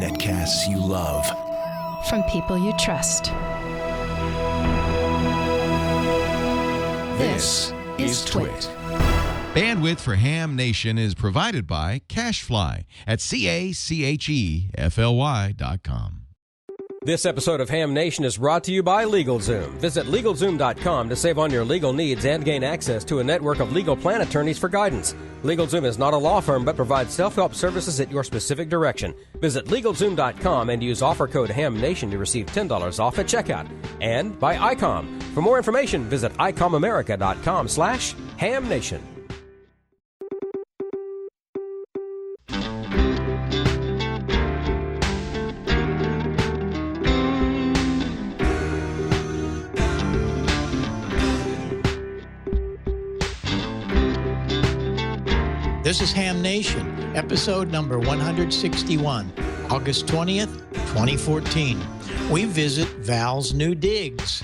Netcasts you love. From people you trust. This is Twit. Bandwidth for Ham Nation is provided by CashFly at CACHEFLY.com. This episode of Ham Nation is brought to you by LegalZoom. Visit LegalZoom.com to save on your legal needs and gain access to a network of legal plan attorneys for guidance. LegalZoom is not a law firm but provides self-help services at your specific direction. Visit LegalZoom.com and use offer code HAMNATION to receive $10 off at checkout. And by ICOM. For more information, visit ICOMAmerica.com/HAMNation. This is Ham Nation, episode number 161, August 20th, 2014. We visit Val's new digs.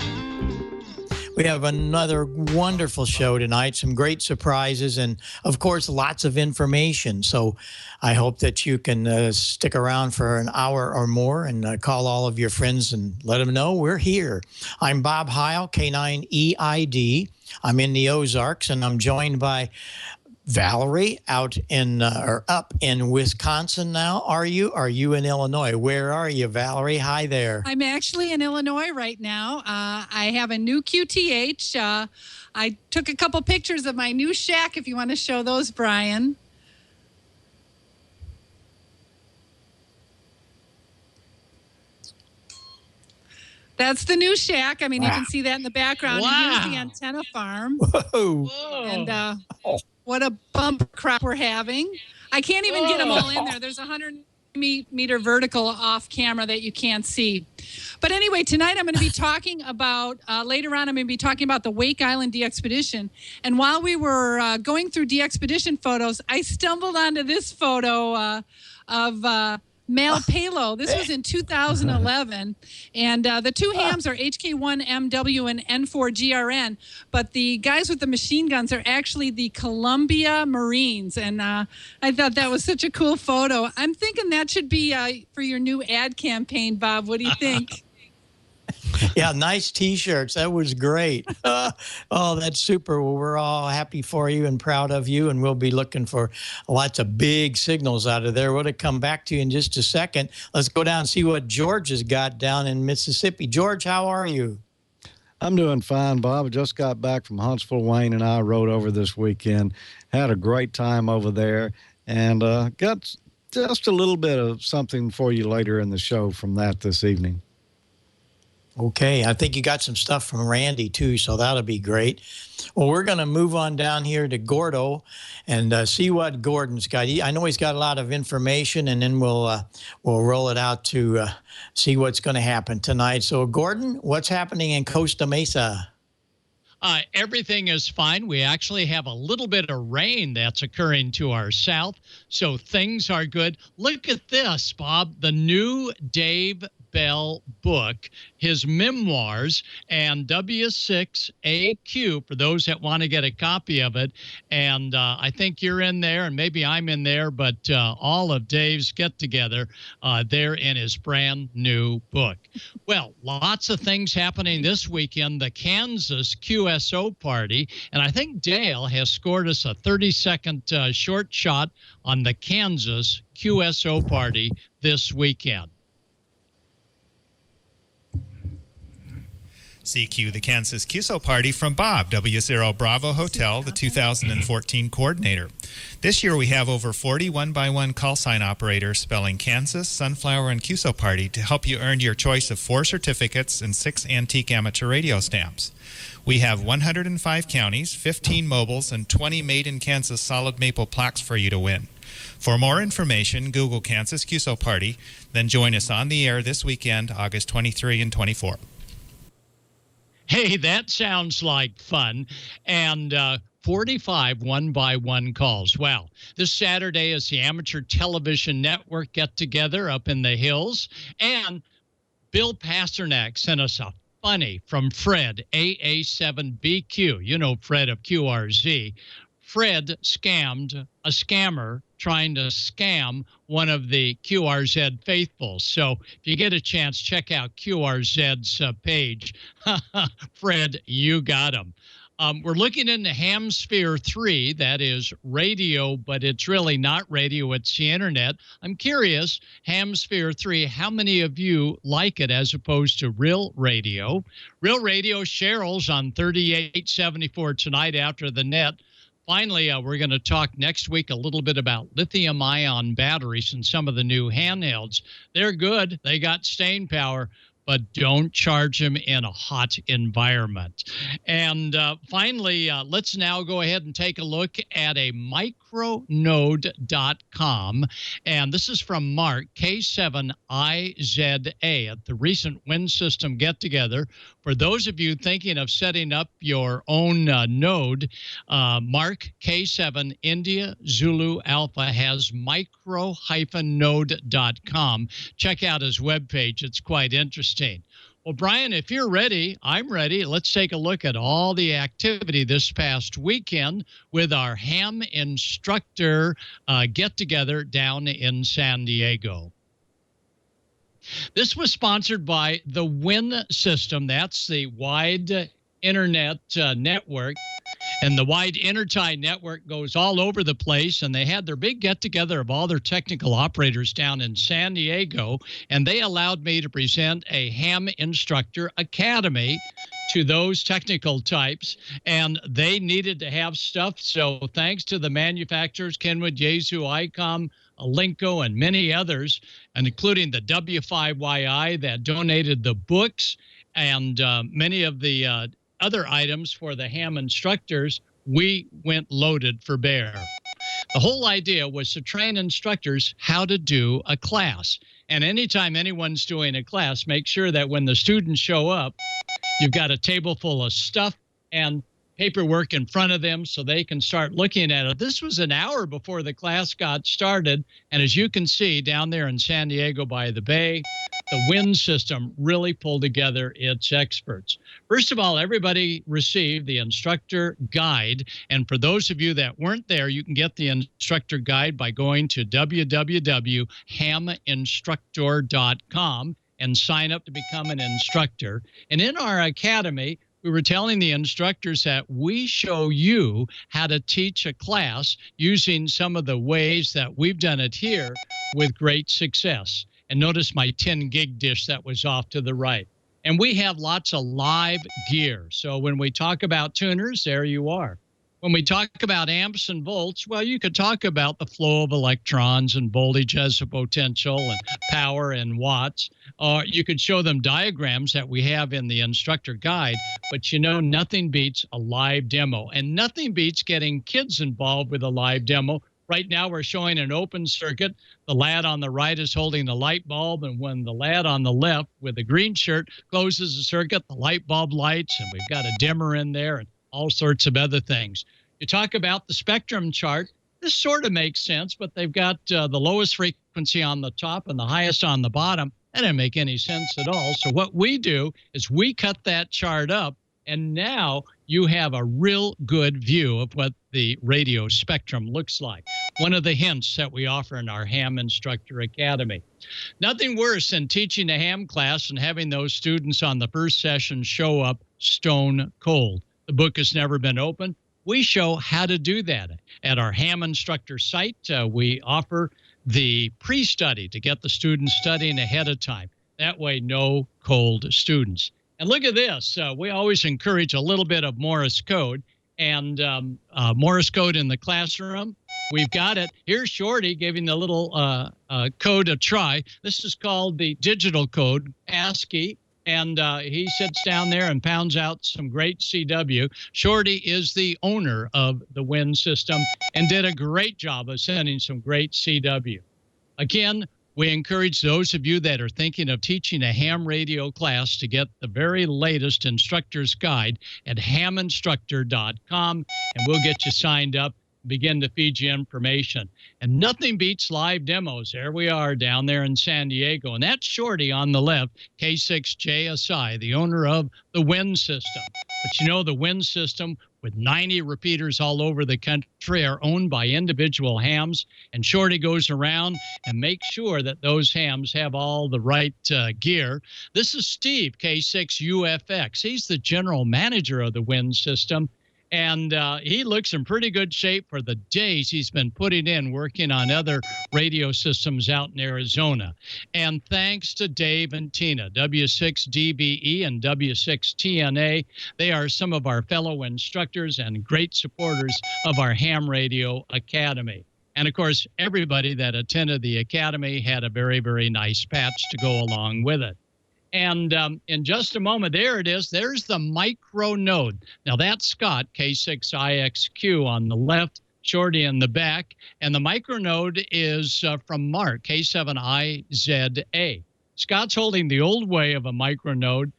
We have another wonderful show tonight, some great surprises, and of course, lots of information. So I hope that you can stick around for an hour or more and call all of your friends and let them know we're here. I'm Bob Heil, K9EID. I'm in the Ozarks, and I'm joined by Valerie out in or up in Wisconsin now. Are you in Illinois? Where are you, Valerie? Hi there. I'm actually in Illinois right now. I have a new QTH. I took a couple pictures of my new shack if you want to show those, Brian. That's the new shack. I mean, You can see that in the background. Wow. And here's the antenna farm. Whoa. And what a bump crop we're having. I can't even get them all in there. There's 100-meter vertical off camera that you can't see. But anyway, tonight I'm going to be talking about, later on I'm going to be talking about the Wake Island DXpedition. And while we were going through DXpedition photos, I stumbled onto this photo of Mal Palo. This was in 2011. And the two hams are HK1MW and N4GRN. But the guys with the machine guns are actually the Columbia Marines. And I thought that was such a cool photo. I'm thinking that should be for your new ad campaign, Bob. What do you think? Yeah, nice T-shirts. That was great. Oh, that's super. Well, we're all happy for you and proud of you, and we'll be looking for lots of big signals out of there. We'll come back to you in just a second. Let's go down and see what George has got down in Mississippi. George, how are you? I'm doing fine, Bob. I just got back from Huntsville. Wayne and I rode over this weekend. Had a great time over there, and got just a little bit of something for you later in the show from that this evening. Okay, I think you got some stuff from Randy, too, so that'll be great. Well, we're going to move on down here to Gordo and see what Gordon's got. I know he's got a lot of information, and then we'll roll it out to see what's going to happen tonight. So, Gordon, what's happening in Costa Mesa? Everything is fine. We actually have a little bit of rain that's occurring to our south, so things are good. Look at this, Bob, the new Dave Bell book, his memoirs, and W6AQ for those that want to get a copy of it. And I think you're in there, and maybe I'm in there, but all of Dave's get-together there in his brand new book. Well, lots of things happening this weekend. The Kansas QSO party, and I think Dale has scored us a 30-second short shot on the Kansas QSO party this weekend. CQ, the Kansas QSO party from Bob, W0 Bravo Hotel, the 2014 coordinator. This year we have over 40 one-by-one call sign operators spelling Kansas, Sunflower, and QSO party to help you earn your choice of 4 certificates and 6 antique amateur radio stamps. We have 105 counties, 15 mobiles, and 20 made in Kansas solid maple plaques for you to win. For more information, Google Kansas QSO party, then join us on the air this weekend, August 23 and 24. Hey, that sounds like fun. And 45 one-by-one calls. Wow. This Saturday is the Amateur Television Network get-together up in the hills. And Bill Pasternak sent us a funny from Fred, AA7BQ. You know Fred of QRZ. Fred scammed a scammer trying to scam one of the QRZ faithfuls. So if you get a chance, check out QRZ's page. Fred, you got him. We're looking into Hamsphere 3, that is radio, but it's really not radio, it's the internet. I'm curious, Hamsphere 3, how many of you like it as opposed to Real Radio? Real Radio, Cheryl's on 3874 tonight after the net. Finally, we're going to talk next week a little bit about lithium-ion batteries and some of the new handhelds. They're good. They got staying power, but don't charge them in a hot environment. And finally, let's now go ahead and take a look at a micronode.com. And this is from Mark, K7IZA, at the recent Wind System get-together. For those of you thinking of setting up your own node, Mark, K7 India Zulu Alpha has micro-node.com. Check out his webpage. It's quite interesting. Well, Brian, if you're ready, I'm ready. Let's take a look at all the activity this past weekend with our ham instructor get-together down in San Diego. This was sponsored by the Wind System. That's the wide internet network. And the wide intertie network goes all over the place, and they had their big get-together of all their technical operators down in San Diego, and they allowed me to present a Ham Instructor Academy to those technical types, and they needed to have stuff. So thanks to the manufacturers, Kenwood, Yaesu, ICOM, Alinco, and many others, and including the W5YI that donated the books and many of the other items for the ham instructors, we went loaded for bear. The whole idea was to train instructors how to do a class. And anytime anyone's doing a class, make sure that when the students show up, you've got a table full of stuff and paperwork in front of them so they can start looking at it. This was an hour before the class got started. And as you can see down there in San Diego by the bay, the Wind System really pulled together its experts. First of all, everybody received the instructor guide. And for those of you that weren't there, you can get the instructor guide by going to www.haminstructor.com and sign up to become an instructor. And in our academy, we were telling the instructors that we show you how to teach a class using some of the ways that we've done it here with great success. And notice my 10 gig dish that was off to the right. And we have lots of live gear. So when we talk about tuners, there you are. When we talk about amps and volts, well, you could talk about the flow of electrons and voltage as a potential and power and watts. Or you could show them diagrams that we have in the instructor guide. But you know, nothing beats a live demo. And nothing beats getting kids involved with a live demo. Right now, we're showing an open circuit. The lad on the right is holding a light bulb, and when the lad on the left with the green shirt closes the circuit, the light bulb lights, and we've got a dimmer in there and all sorts of other things. You talk about the spectrum chart. This sort of makes sense, but they've got the lowest frequency on the top and the highest on the bottom. That didn't make any sense at all. So what we do is we cut that chart up, and now you have a real good view of what the radio spectrum looks like. One of the hints that we offer in our Ham Instructor Academy. Nothing worse than teaching a ham class and having those students on the first session show up stone cold. The book has never been opened. We show how to do that. At our Ham Instructor site, we offer the pre-study to get the students studying ahead of time. That way, no cold students. And look at this. We always encourage a little bit of Morse code. And Morse code in the classroom, we've got it. Here's Shorty giving the little code a try. This is called the digital code, ASCII. And he sits down there and pounds out some great CW. Shorty is the owner of the Wind System and did a great job of sending some great CW. Again, we encourage those of you that are thinking of teaching a ham radio class to get the very latest instructor's guide at haminstructor.com, and we'll get you signed up, begin to feed you information. And nothing beats live demos. There we are down there in San Diego. And that's Shorty on the left, K6JSI, the owner of the Wind System. But you know, the Win system with 90 repeaters all over the country are owned by individual hams, and Shorty goes around and makes sure that those hams have all the right gear. This is Steve, K6UFX. He's the general manager of the Win system, and he looks in pretty good shape for the days he's been putting in working on other radio systems out in Arizona. And thanks to Dave and Tina, W6DBE and W6TNA. They are some of our fellow instructors and great supporters of our Ham Radio Academy. And, of course, everybody that attended the Academy had a very, very nice patch to go along with it. And in just a moment, there it is. There's the micro node. Now, that's Scott, K6IXQ on the left, Shorty in the back. And the micro node is from Mark, K7IZA. Scott's holding the old way of a micro node,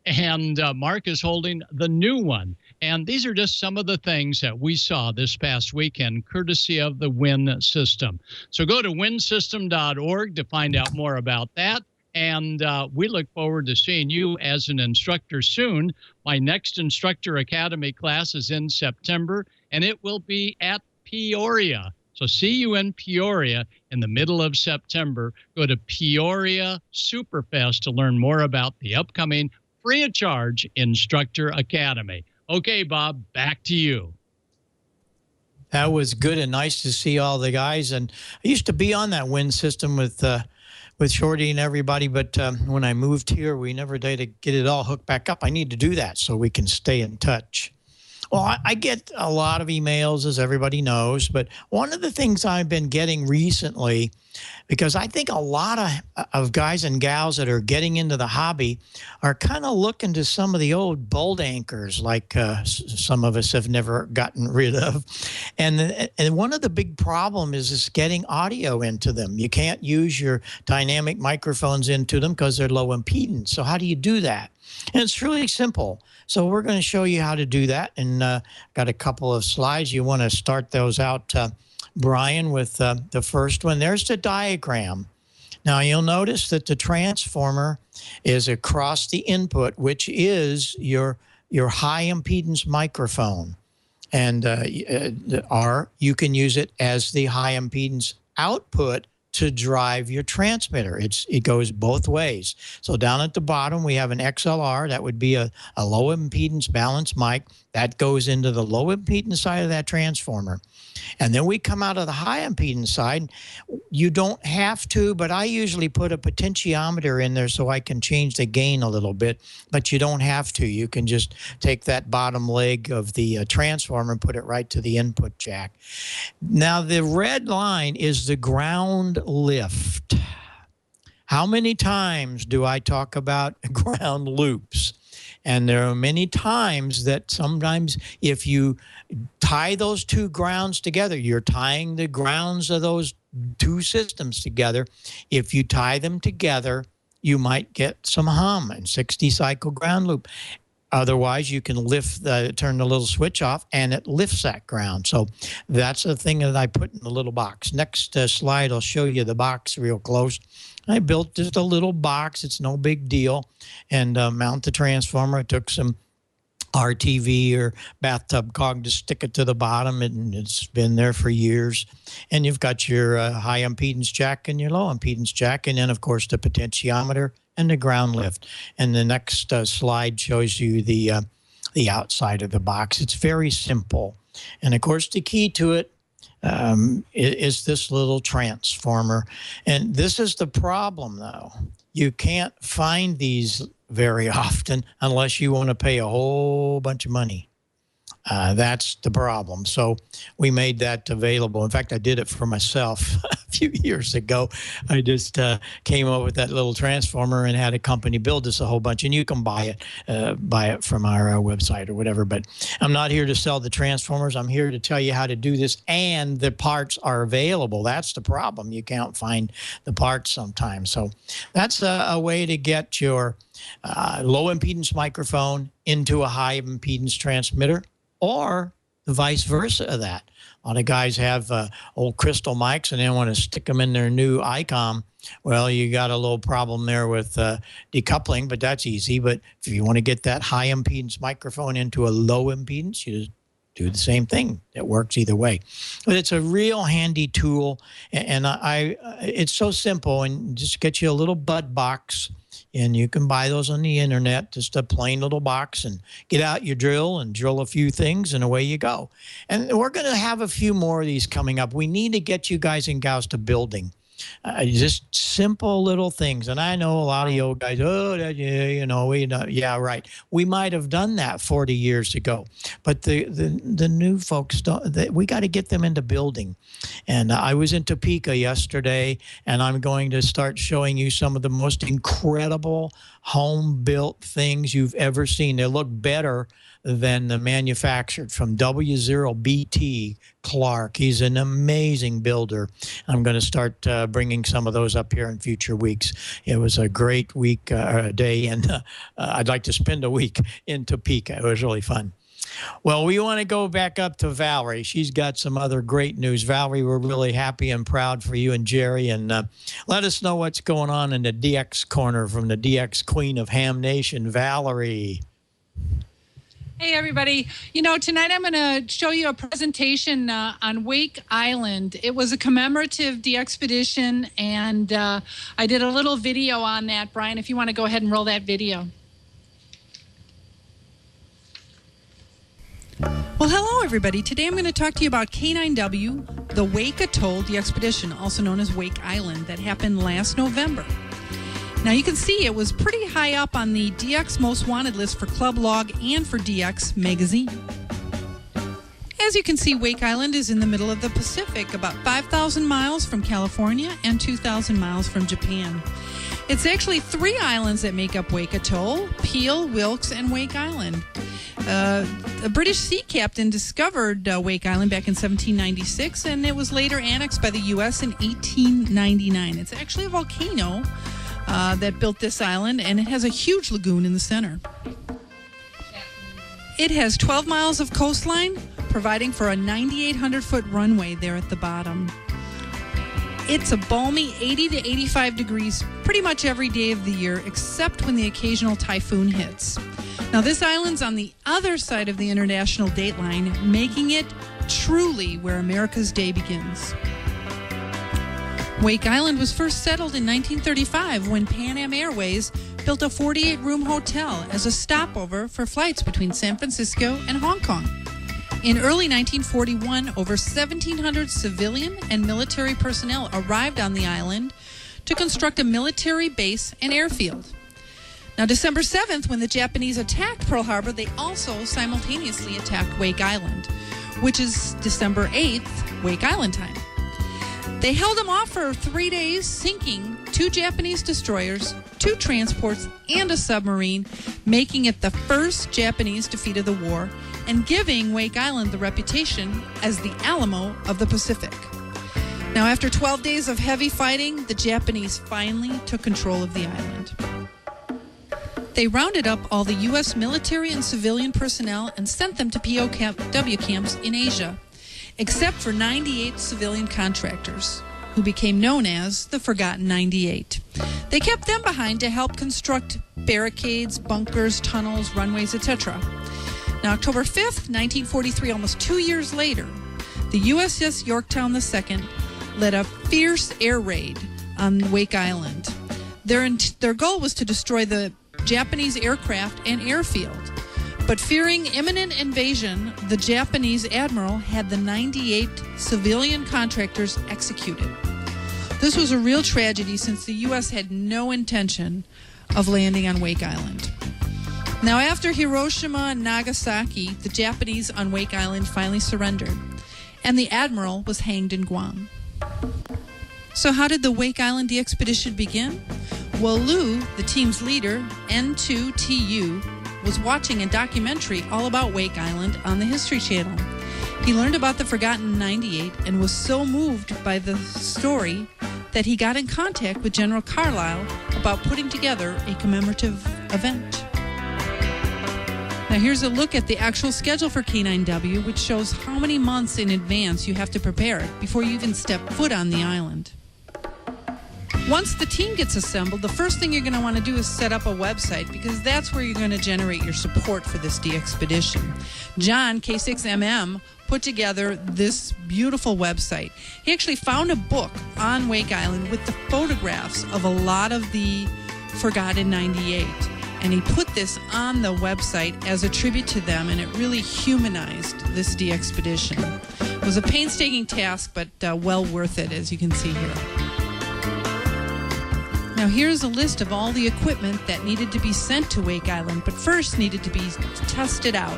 and Mark is holding the new one. And these are just some of the things that we saw this past weekend, courtesy of the Win system. So go to winsystem.org to find out more about that. And we look forward to seeing you as an instructor soon. My next Instructor Academy class is in September, and it will be at Peoria. So see you in Peoria in the middle of September. Go to Peoria Superfest to learn more about the upcoming free of charge Instructor Academy. Okay, Bob, back to you. That was good and nice to see all the guys. And I used to be on that Win system with Shorty and everybody, but when I moved here, we never did get it all hooked back up. I need to do that so we can stay in touch. Well, I get a lot of emails, as everybody knows, but one of the things I've been getting recently, because I think a lot of guys and gals that are getting into the hobby are kind of looking to some of the old bolt anchors like some of us have never gotten rid of. And one of the big problems is getting audio into them. You can't use your dynamic microphones into them because they're low impedance. So how do you do that? And it's really simple. So we're going to show you how to do that. And got a couple of slides. You want to start those out, Brian, with the first one. There's the diagram. Now, you'll notice that the transformer is across the input, which is your high impedance microphone. And you can use it as the high impedance output to drive your transmitter. It goes both ways. So down at the bottom, we have an XLR. That would be a low impedance balanced mic. That goes into the low impedance side of that transformer. And then we come out of the high impedance side. You don't have to, but I usually put a potentiometer in there so I can change the gain a little bit, but you don't have to. You can just take that bottom leg of the transformer and put it right to the input jack. Now, the red line is the ground lift. How many times do I talk about ground loops? And there are many times that sometimes if you tie those two grounds together, you're tying the grounds of those two systems together. If you tie them together, you might get some hum and 60 cycle ground loop. Otherwise, you can turn the little switch off, and it lifts that ground. So that's the thing that I put in the little box. Next slide, I'll show you the box real close. I built just a little box. It's no big deal. And mount the transformer. I took some RTV or bathtub cog to stick it to the bottom, and it's been there for years. And you've got your high impedance jack and your low impedance jack, and then, of course, the potentiometer and the ground lift. And the next slide shows you the outside of the box. It's very simple. And, of course, the key to it is this little transformer. And this is the problem, though. You can't find these very often unless you want to pay a whole bunch of money. That's the problem. So we made that available. In fact, I did it for myself a few years ago. I just came up with that little transformer and had a company build us a whole bunch. And you can buy it from our website or whatever. But I'm not here to sell the transformers. I'm here to tell you how to do this. And the parts are available. That's the problem. You can't find the parts sometimes. So that's a way to get your low impedance microphone into a high impedance transmitter, or the vice versa of that. A lot of guys have old crystal mics and they want to stick them in their new ICOM. Well, you got a little problem there with decoupling, but that's easy. But if you want to get that high impedance microphone into a low impedance, you just do the same thing. It works either way. But it's a real handy tool, and it's so simple. And just get you a little bud box, and you can buy those on the internet. Just a plain little box, and get out your drill and drill a few things, and away you go. And we're going to have a few more of these coming up. We need to get you guys and gals to building. Just simple little things. And I know a lot of you old guys, yeah, right. We might have done that 40 years ago. But the new folks, we got to get them into building. And I was in Topeka yesterday, and I'm going to start showing you some of the most incredible home-built things you've ever seen. They look better than the manufactured, from W0BT Clark. He's an amazing builder. I'm going to start bringing some of those up here in future weeks. It was a great week, day, and I'd like to spend a week in Topeka. It was really fun. Well, we want to go back up to Valerie. She's got some other great news. Valerie, we're really happy and proud for you and Jerry. And let us know what's going on in the DX corner from the DX Queen of Ham Nation, Valerie. Hey, everybody. Tonight I'm going to show you a presentation on Wake Island. It was a commemorative DXpedition, and I did a little video on that. Brian, if you want to go ahead and roll that video. Well, hello, everybody. Today I'm going to talk to you about K9W, the Wake Atoll DXpedition, also known as Wake Island, that happened last November. Now, you can see it was pretty high up on the DX Most Wanted list for Club Log and for DX Magazine. As you can see, Wake Island is in the middle of the Pacific, about 5,000 miles from California and 2,000 miles from Japan. It's actually 3 islands that make up Wake Atoll: Peel, Wilkes, and Wake Island. A British sea captain discovered Wake Island back in 1796, and it was later annexed by the U.S. in 1899. It's actually a volcano that built this island, and it has a huge lagoon in the center. It has 12 miles of coastline, providing for a 9,800-foot runway there at the bottom. It's a balmy 80 to 85 degrees pretty much every day of the year, except when the occasional typhoon hits. Now, this island's on the other side of the international date line, making it truly where America's day begins. Wake Island was first settled in 1935 when Pan Am Airways built a 48-room hotel as a stopover for flights between San Francisco and Hong Kong. In early 1941, over 1,700 civilian and military personnel arrived on the island to construct a military base and airfield. Now, December 7th, when the Japanese attacked Pearl Harbor, they also simultaneously attacked Wake Island, which is December 8th, Wake Island time. They held them off for 3 days, sinking 2 Japanese destroyers, 2 transports, and a submarine, making it the first Japanese defeat of the war and giving Wake Island the reputation as the Alamo of the Pacific. Now, after 12 days of heavy fighting, the Japanese finally took control of the island. They rounded up all the U.S. military and civilian personnel and sent them to POW camps in Asia, except for 98 civilian contractors, who became known as the Forgotten 98. They kept them behind to help construct barricades, bunkers, tunnels, runways, etc. Now, October 5th, 1943, almost 2 years later, the USS Yorktown II led a fierce air raid on Wake Island. Their goal was to destroy the Japanese aircraft and airfield. But fearing imminent invasion, the Japanese admiral had the 98 civilian contractors executed. This was a real tragedy since the U.S. had no intention of landing on Wake Island. Now, after Hiroshima and Nagasaki, the Japanese on Wake Island finally surrendered, and the admiral was hanged in Guam. So how did the Wake Island DXpedition begin? Well, Lou, the team's leader, N2TU, was watching a documentary all about Wake Island on the History Channel. He learned about the Forgotten 98 and was so moved by the story that he got in contact with General Carlisle about putting together a commemorative event. Now here's a look at the actual schedule for K9W, which shows how many months in advance you have to prepare before you even step foot on the island. Once the team gets assembled, the first thing you're going to want to do is set up a website, because that's where you're going to generate your support for this DXpedition. John, K6MM, put together this beautiful website. He actually found a book on Wake Island with the photographs of a lot of the Forgotten 98. And he put this on the website as a tribute to them, and it really humanized this DXpedition. It was a painstaking task, but well worth it, as you can see here. Now here's a list of all the equipment that needed to be sent to Wake Island, but first needed to be tested out.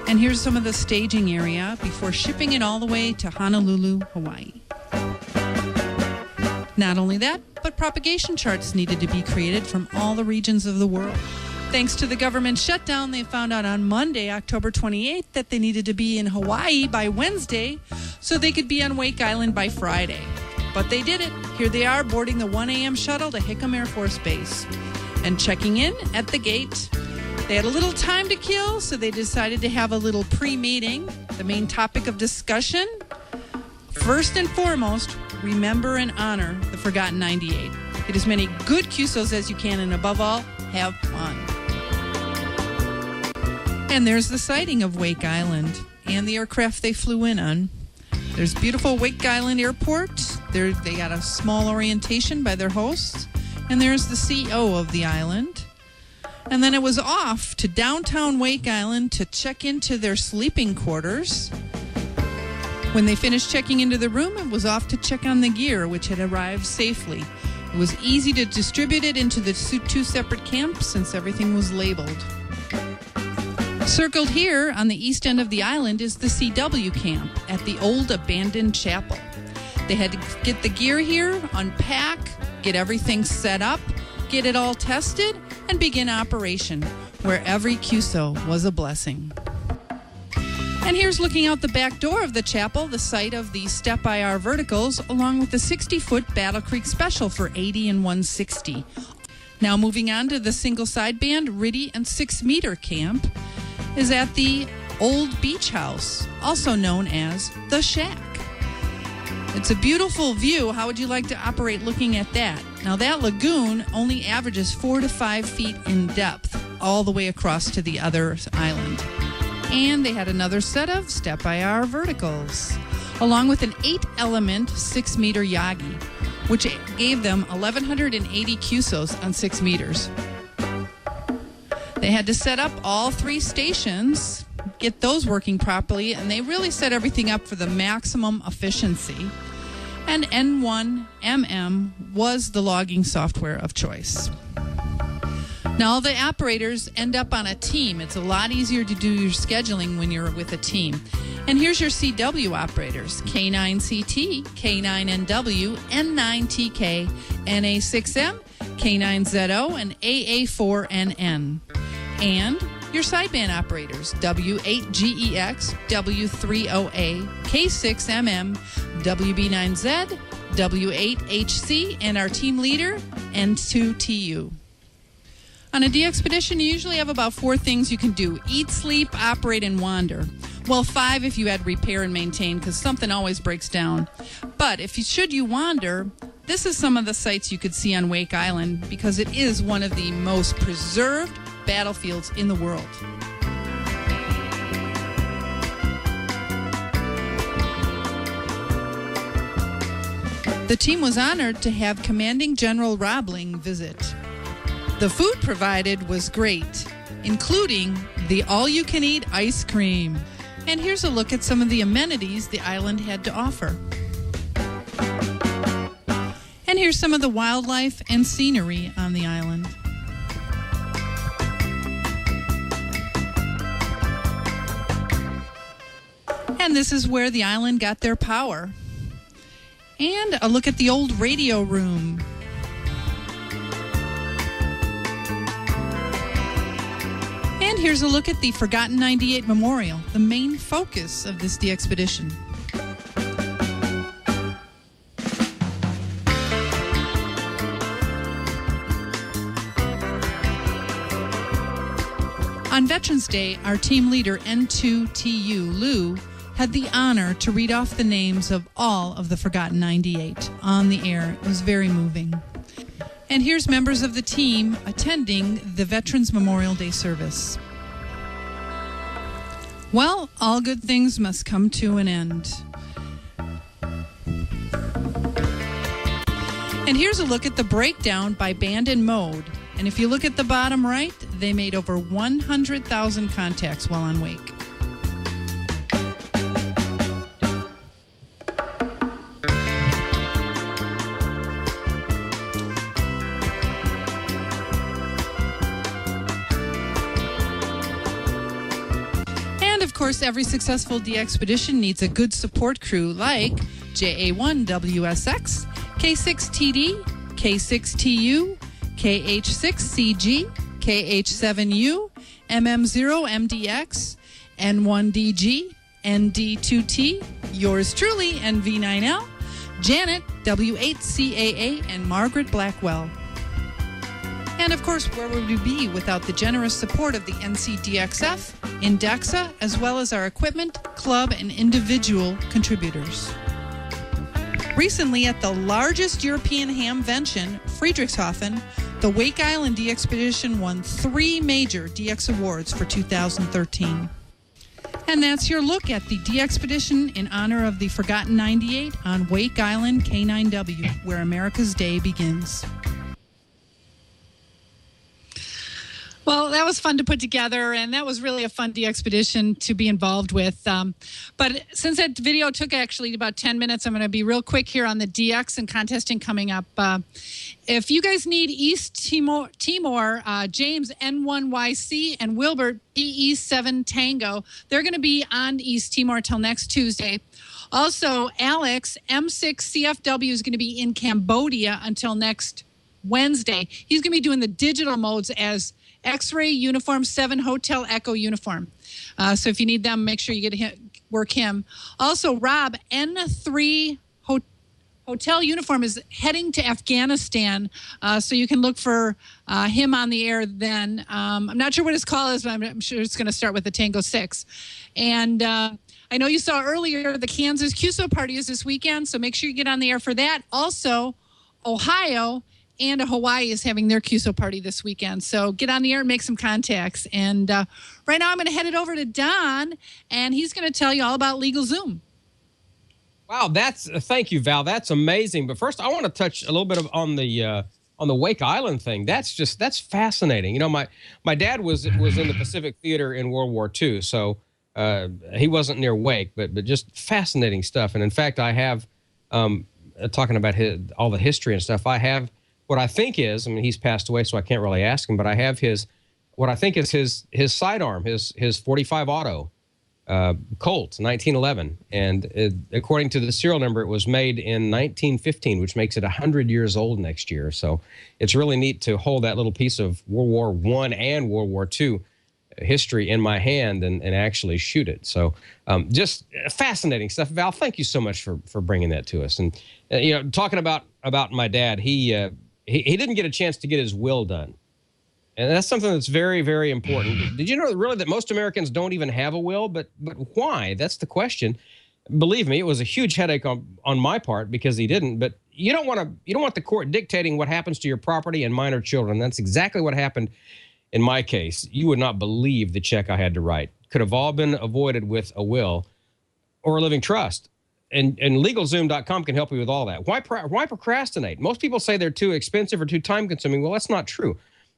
And here's some of the staging area before shipping it all the way to Honolulu, Hawaii. Not only that, but propagation charts needed to be created from all the regions of the world. Thanks to the government shutdown, they found out on Monday, October 28th, that they needed to be in Hawaii by Wednesday so they could be on Wake Island by Friday. But they did it. Here they are boarding the 1 a.m. shuttle to Hickam Air Force Base and checking in at the gate. They had a little time to kill, so they decided to have a little pre-meeting. The main topic of discussion, first and foremost, remember and honor the Forgotten 98. Get as many good QSOs as you can, and above all, have fun. And there's the sighting of Wake Island and the aircraft they flew in on. There's beautiful Wake Island Airport. They got a small orientation by their hosts. And there's the CEO of the island. And then it was off to downtown Wake Island to check into their sleeping quarters. When they finished checking into the room, it was off to check on the gear, which had arrived safely. It was easy to distribute it into the two separate camps since everything was labeled. Circled here on the east end of the island is the CW camp at the old abandoned chapel. They had to get the gear here, unpack, get everything set up, get it all tested, and begin operation, where every QSO was a blessing. And here's looking out the back door of the chapel, the site of the Step IR verticals, along with the 60-foot Battle Creek Special for 80 and 160. Now moving on to the single sideband, RIDI and 6-meter camp is at the Old Beach House, also known as The Shack. It's a beautiful view. How would you like to operate looking at that? Now that lagoon only averages 4 to 5 feet in depth all the way across to the other island. And they had another set of Step IR verticals, along with an 8-element 6-meter Yagi, which gave them 1,180 QSOs on 6 meters. They had to set up all 3 stations, get those working properly, and they really set everything up for the maximum efficiency. And N1MM was the logging software of choice. Now, the operators end up on a team. It's a lot easier to do your scheduling when you're with a team. And here's your CW operators: K9CT, K9NW, N9TK, NA6M, K9ZO, and AA4NN. And your sideband operators: W8GEX, W3OA, K6MM, WB9Z, W8HC, and our team leader, N2TU. On a DXpedition, you usually have about 4 things you can do: eat, sleep, operate, and wander. Well, 5 if you add repair and maintain, because something always breaks down. But should you wander, this is some of the sights you could see on Wake Island, because it is one of the most preserved battlefields in the world. The team was honored to have Commanding General Robling visit. The food provided was great, including the all-you-can-eat ice cream. And here's a look at some of the amenities the island had to offer. And here's some of the wildlife and scenery on the island. And this is where the island got their power. And a look at the old radio room. And here's a look at the Forgotten 98 Memorial, the main focus of this DXpedition. On Veterans Day, our team leader, N2TU Lou, had the honor to read off the names of all of the Forgotten 98 on the air. It was very moving. And here's members of the team attending the Veterans Memorial Day service. Well, all good things must come to an end. And here's a look at the breakdown by band and mode. And if you look at the bottom right, they made over 100,000 contacts while on wake. Of course, every successful DXpedition needs a good support crew like JA1WSX, K6TD, K6TU, KH6CG, KH7U, MM0MDX, N1DG, ND2T, yours truly, NV9L, Janet, W8CAA, and Margaret Blackwell. And of course, where would we be without the generous support of the NCDXF, Indexa, as well as our equipment, club, and individual contributors? Recently, at the largest European hamvention, Friedrichshafen, the Wake Island DXpedition won 3 major DX awards for 2013. And that's your look at the DXpedition in honor of the Forgotten 98 on Wake Island K9W, where America's Day begins. Well, that was fun to put together, and that was really a fun DXpedition to be involved with. But since that video took actually about 10 minutes, I'm going to be real quick here on the DX and contesting coming up. If you guys need East Timor, James N1YC and Wilbert PE7 Tango, they're going to be on East Timor till next Tuesday. Also, Alex M6CFW is going to be in Cambodia until next Wednesday. He's going to be doing the digital modes as X-Ray Uniform 7 Hotel Echo Uniform. So if you need them, make sure you get work him. Also, Rob, N3 Hotel Uniform is heading to Afghanistan, so you can look for him on the air then. I'm not sure what his call is, but I'm sure it's going to start with the Tango 6. And I know you saw earlier the Kansas QSO party is this weekend, so make sure you get on the air for that. Also, Ohio and Hawaii is having their QSO party this weekend. So get on the air and make some contacts. And right now I'm going to head it over to Don, and he's going to tell you all about LegalZoom. Wow, thank you, Val. That's amazing. But first, I want to touch a little bit on the Wake Island thing. That's fascinating. You know, my dad was in the Pacific Theater in World War II, so he wasn't near Wake, but just fascinating stuff. And in fact, I have talking about all the history and stuff. I have what I think is, I mean, he's passed away, so I can't really ask him, but I have what I think is his sidearm, his 45 auto Colt, 1911. And according to the serial number, it was made in 1915, which makes it 100 years old next year. So it's really neat to hold that little piece of World War I and World War II history in my hand and actually shoot it. So just fascinating stuff. Val, thank you so much for bringing that to us. And you know, talking about my dad, he didn't get a chance to get his will done. And that's something that's very, very important. Did you know really that most Americans don't even have a will? But why? That's the question. Believe me, it was a huge headache on my part because he didn't. But you don't want the court dictating what happens to your property and minor children. That's exactly what happened in my case. You would not believe the check I had to write. Could have all been avoided with a will or a living trust. And LegalZoom.com can help you with all that. Why procrastinate? Most people say they're too expensive or too time-consuming. Well, that's not true.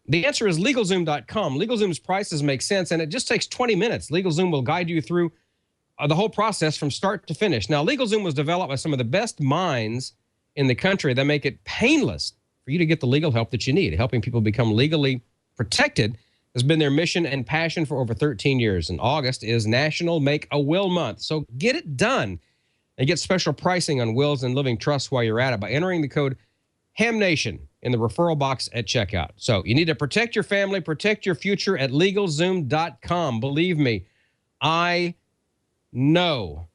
The answer is LegalZoom.com. LegalZoom's prices make sense, and it just takes 20 minutes. LegalZoom will guide you through the whole process from start to finish. Now, LegalZoom was developed by some of the best minds in the country that make it painless for you to get the legal help that you need. Helping people become legally protected has been their mission and passion for over 13 years. And August is National Make a Will Month. So get it done and get special pricing on wills and living trusts while you're at it by entering the code HAMNATION in the referral box at checkout. So you need to protect your family, protect your future at LegalZoom.com. Believe me, I know.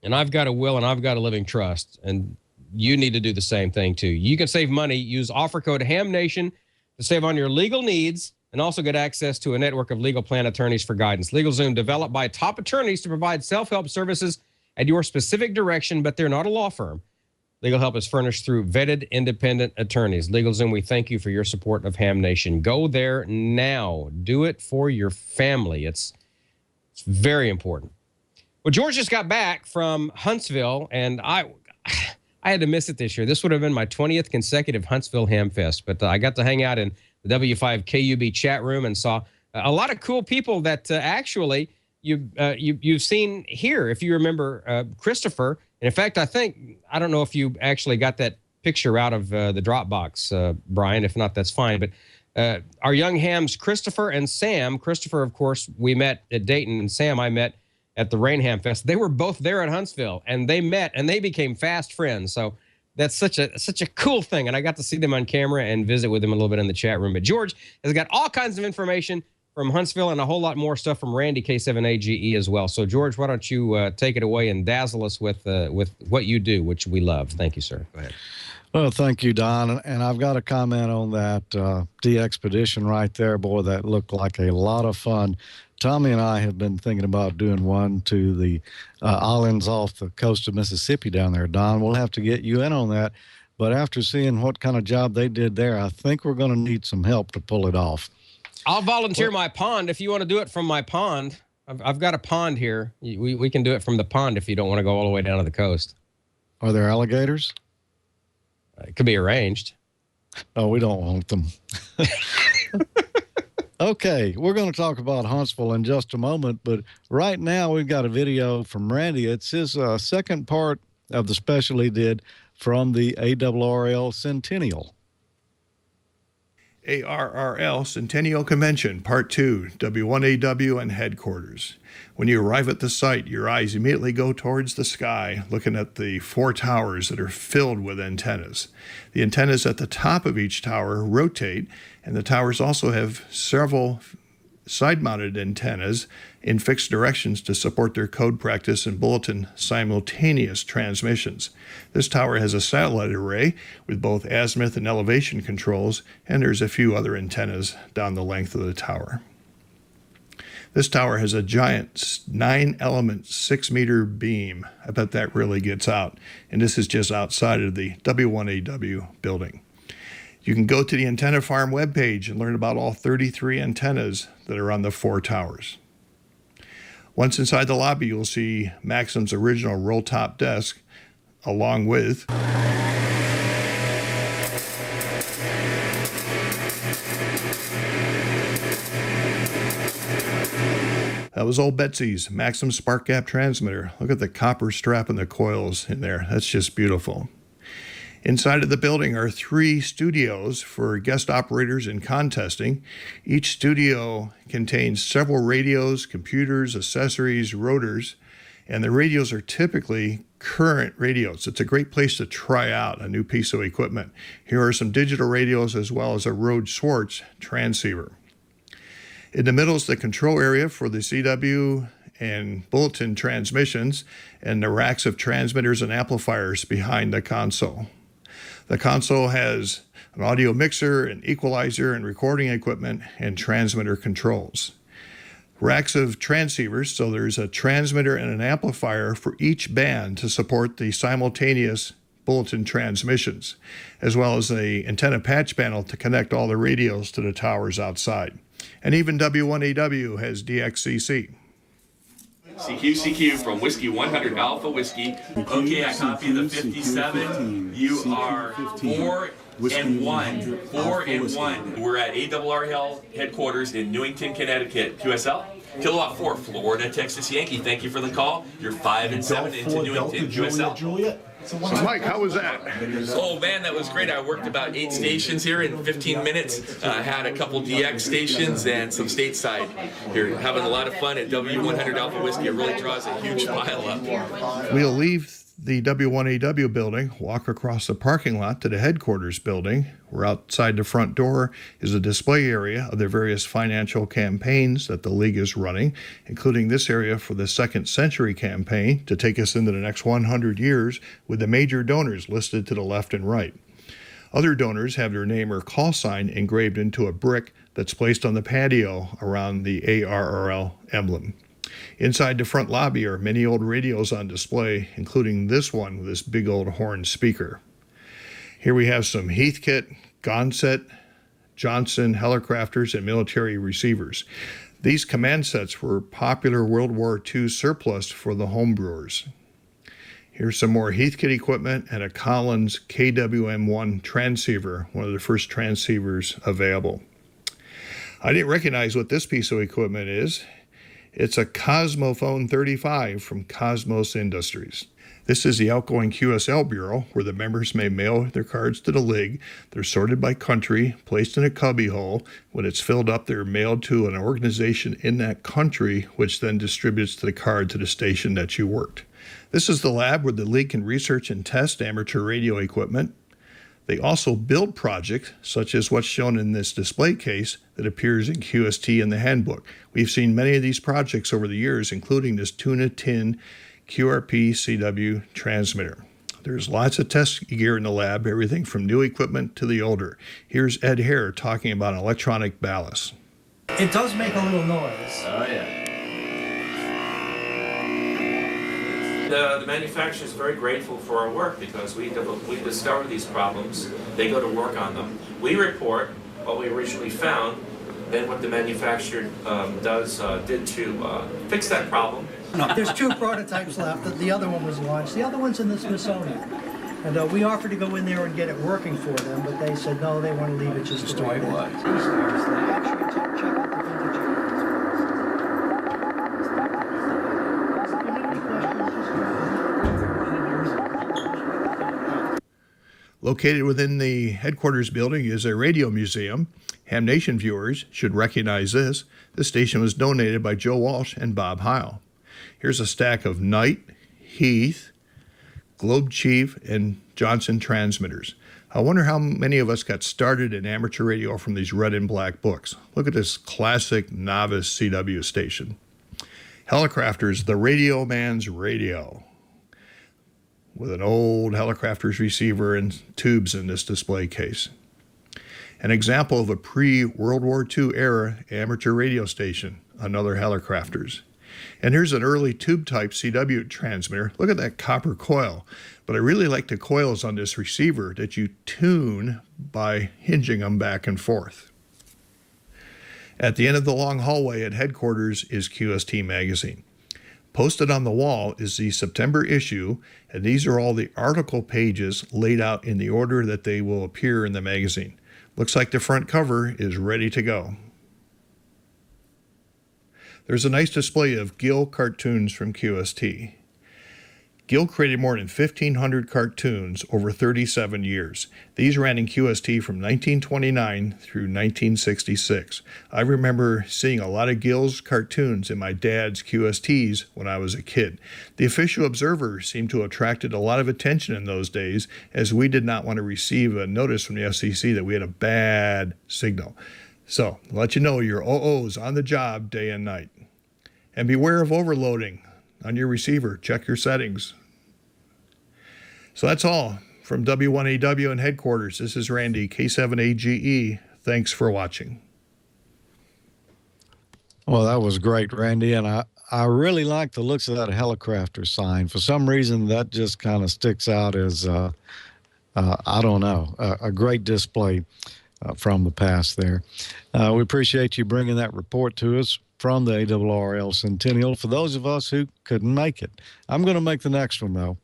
And I've got a will and I've got a living trust. And you need to do the same thing too. You can save money. Use offer code HAMNATION to save on your legal needs and also get access to a network of legal plan attorneys for guidance. LegalZoom, developed by top attorneys to provide self-help services at your specific direction, but they're not a law firm. Legal help is furnished through vetted independent attorneys. LegalZoom, we thank you for your support of Ham Nation. Go there now. Do it for your family. It's very important. Well, George just got back from Huntsville, and I had to miss it this year. This would have been my 20th consecutive Huntsville Ham Fest, but I got to hang out in the W5 KUB chat room and saw a lot of cool people that actually you've seen here. If you remember Christopher, and in fact, I don't know if you actually got that picture out of the Dropbox, Brian. If not, that's fine. But our young hams, Christopher and Sam. Christopher, of course, we met at Dayton, and Sam I met at the Rain Ham Fest. They were both there at Huntsville, and they met, and they became fast friends. So that's such a cool thing, and I got to see them on camera and visit with them a little bit in the chat room. But George has got all kinds of information from Huntsville and a whole lot more stuff from Randy K7AGE as well. So George, why don't you take it away and dazzle us with what you do, which we love. Thank you, sir. Go ahead. Well, thank you, Don. And I've got a comment on that DXpedition right there. Boy, that looked like a lot of fun. Tommy and I have been thinking about doing one to the islands off the coast of Mississippi down there, Don. We'll have to get you in on that. But after seeing what kind of job they did there, I think we're going to need some help to pull it off. I'll volunteer my pond if you want to do it from my pond. I've got a pond here. We can do it from the pond if you don't want to go all the way down to the coast. Are there alligators? It could be arranged. Oh, we don't want them. Okay, we're going to talk about Huntsville in just a moment, but right now we've got a video from Randy. It's his second part of the special he did from the ARRL Centennial. ARRL Centennial Convention, Part 2, W1AW and Headquarters. When you arrive at the site, your eyes immediately go towards the sky, looking at the 4 towers that are filled with antennas. The antennas at the top of each tower rotate, and the towers also have several side-mounted antennas in fixed directions to support their code practice and bulletin simultaneous transmissions. This tower has a satellite array with both azimuth and elevation controls, and there's a few other antennas down the length of the tower. This tower has a giant 9-element 6-meter beam. I bet that really gets out. And this is just outside of the W1AW building. You can go to the Antenna Farm webpage and learn about all 33 antennas that are on the 4 towers. Once inside the lobby, you'll see Maxim's original roll-top desk, along with that was old Betsy's Maxim Spark Gap transmitter. Look at the copper strap and the coils in there. That's just beautiful. Inside of the building are 3 studios for guest operators and contesting. Each studio contains several radios, computers, accessories, rotors, and the radios are typically current radios. It's a great place to try out a new piece of equipment. Here are some digital radios as well as a Rode Schwartz transceiver. In the middle is the control area for the CW and bulletin transmissions and the racks of transmitters and amplifiers behind the console. The console has an audio mixer, an equalizer, and recording equipment, and transmitter controls. Racks of transceivers, so there's a transmitter and an amplifier for each band to support the simultaneous bulletin transmissions, as well as the antenna patch panel to connect all the radios to the towers outside. And even W1AW has DXCC. CQ from Whiskey 100 Alpha Whiskey. Okay, I copy the 57. You are 4 and 1. 4 and 1. We're at ARRL headquarters in Newington, Connecticut. QSL? Kilowatt 4, Florida, Texas Yankee. Thank you for the call. You're 5 and 7 into Newington. QSL. So Mike, how was that? Oh man, that was great. I worked about 8 stations here in 15 minutes. Had a couple DX stations and some stateside. Here, having a lot of fun at W100 Alpha Whiskey. It really draws a huge pile up. We'll leave the W1AW building, walk across the parking lot to the headquarters building, where outside the front door is a display area of the various financial campaigns that the league is running, including this area for the Second Century campaign to take us into the next 100 years with the major donors listed to the left and right. Other donors have their name or call sign engraved into a brick that's placed on the patio around the ARRL emblem. Inside the front lobby are many old radios on display, including this one with this big old horn speaker. Here we have some Heathkit, Gonset, Johnson, Helicrafters, and military receivers. These command sets were popular World War II surplus for the homebrewers. Here's some more Heathkit equipment and a Collins KWM1 transceiver, one of the first transceivers available. I didn't recognize what this piece of equipment is. It's a Cosmophone 35 from Cosmos Industries. This is the outgoing QSL bureau where the members may mail their cards to the League. They're sorted by country, placed in a cubby hole. When it's filled up, they're mailed to an organization in that country, which then distributes the card to the station that you worked. This is the lab where the League can research and test amateur radio equipment. They also build projects, such as what's shown in this display case that appears in QST in the handbook. We've seen many of these projects over the years, including this Tuna Tin QRP CW transmitter. There's lots of test gear in the lab, everything from new equipment to the older. Here's Ed Hare talking about an electronic ballast. It does make a little noise. Oh, yeah. The manufacturer is very grateful for our work because we discover these problems. They go to work on them. We report what we originally found, then what the manufacturer did to fix that problem. No, there's 2 prototypes left. The other one was launched. The other one's in the Smithsonian. And we offered to go in there and get it working for them, but they said no, they want to leave it just the way it was. Located within the headquarters building is a radio museum. Ham Nation viewers should recognize this. This station was donated by Joe Walsh and Bob Heil. Here's a stack of Knight, Heath, Globe Chief, and Johnson transmitters. I wonder how many of us got started in amateur radio from these red and black books. Look at this classic novice CW station. Helicrafters, the radio man's radio, with an old Helicrafters receiver and tubes in this display case. An example of a pre-World War II era amateur radio station, another Helicrafters. And here's an early tube-type CW transmitter. Look at that copper coil. But I really like the coils on this receiver that you tune by hinging them back and forth. At the end of the long hallway at headquarters is QST Magazine. Posted on the wall is the September issue, and these are all the article pages laid out in the order that they will appear in the magazine. Looks like the front cover is ready to go. There's a nice display of Gill cartoons from QST. Gill created more than 1,500 cartoons over 37 years. These ran in QST from 1929 through 1966. I remember seeing a lot of Gill's cartoons in my dad's QSTs when I was a kid. The Official Observer seemed to have attracted a lot of attention in those days, as we did not want to receive a notice from the FCC that we had a bad signal. So, let you know your OO's on the job day and night. And beware of overloading on your receiver. Check your settings. So that's all from W1AW and headquarters. This is Randy, K7AGE. Thanks for watching. Well, that was great, Randy. And I really like the looks of that Helicrafter sign. For some reason, that just kind of sticks out as, I don't know, a great display from the past there. We appreciate you bringing that report to us from the ARRL Centennial for those of us who couldn't make it. I'm going to make the next one, though.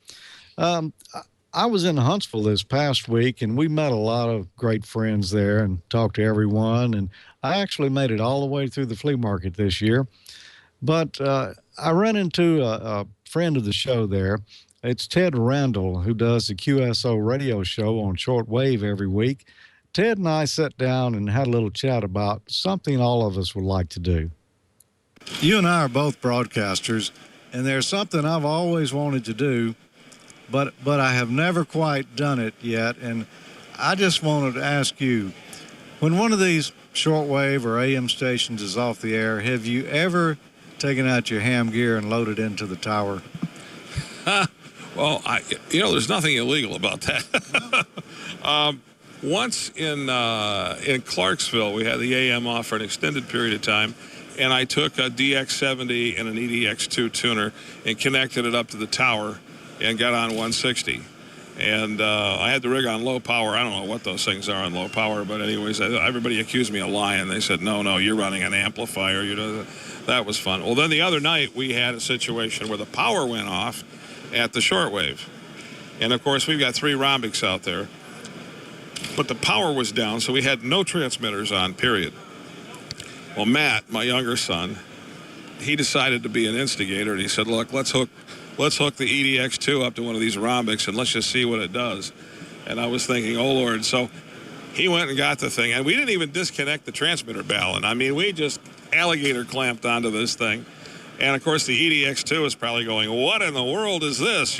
I was in Huntsville this past week, and we met a lot of great friends there and talked to everyone. And I actually made it all the way through the flea market this year. But I ran into a friend of the show there. It's Ted Randall, who does the QSO radio show on shortwave every week. Ted and I sat down and had a little chat about something all of us would like to do. You and I are both broadcasters, and there's something I've always wanted to do, but I have never quite done it yet. And I just wanted to ask you, when one of these shortwave or AM stations is off the air, have you ever taken out your ham gear and loaded into the tower? Well, there's nothing illegal about that. once in Clarksville, we had the AM off for an extended period of time, and I took a DX70 and an EDX2 tuner and connected it up to the tower and got on 160. And I had the rig on low power. I don't know what those things are on low power, but anyways, everybody accused me of lying. They said, no, you're running an amplifier. That was fun. Well, then the other night we had a situation where the power went off at the shortwave. And, of course, we've got 3 rhombics out there. But the power was down, so we had no transmitters on, period. Well, Matt, my younger son, he decided to be an instigator, and he said, look, let's hook the EDX2 up to one of these rhombics, and let's just see what it does. And I was thinking, oh, Lord. So he went and got the thing, and we didn't even disconnect the transmitter balun. I mean, we just alligator clamped onto this thing. And, of course, the EDX2 is probably going, what in the world is this,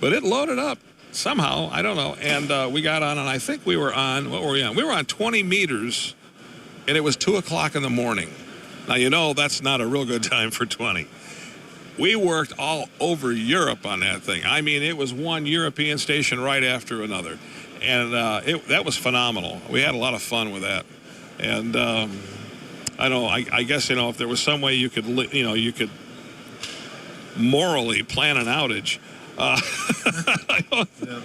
But it loaded up somehow. I don't know. And we got on, and I think we were on, what were we on? We were on 20 meters, and it was 2 o'clock in the morning. Now, that's not a real good time for 20. We worked all over Europe on that thing. I mean, it was one European station right after another. And that was phenomenal. We had a lot of fun with that. And I guess, if there was some way you could morally plan an outage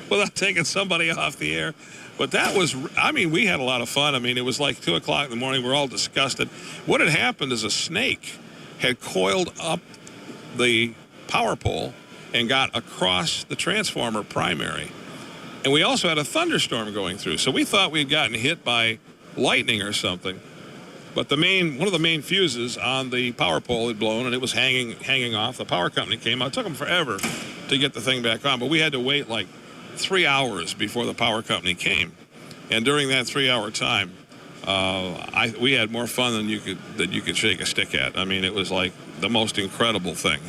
without taking somebody off the air. But that was, we had a lot of fun. It was like 2 o'clock in the morning. We're all disgusted. What had happened is a snake had coiled up the power pole and got across the transformer primary. And we also had a thunderstorm going through. So we thought we'd gotten hit by lightning or something. But one of the main fuses on the power pole had blown, and it was hanging off. The power company came out. It took them forever to get the thing back on. But we had to wait like 3 hours before the power company came. And during that 3-hour time, we had more fun than you could shake a stick at. It was like the most incredible thing,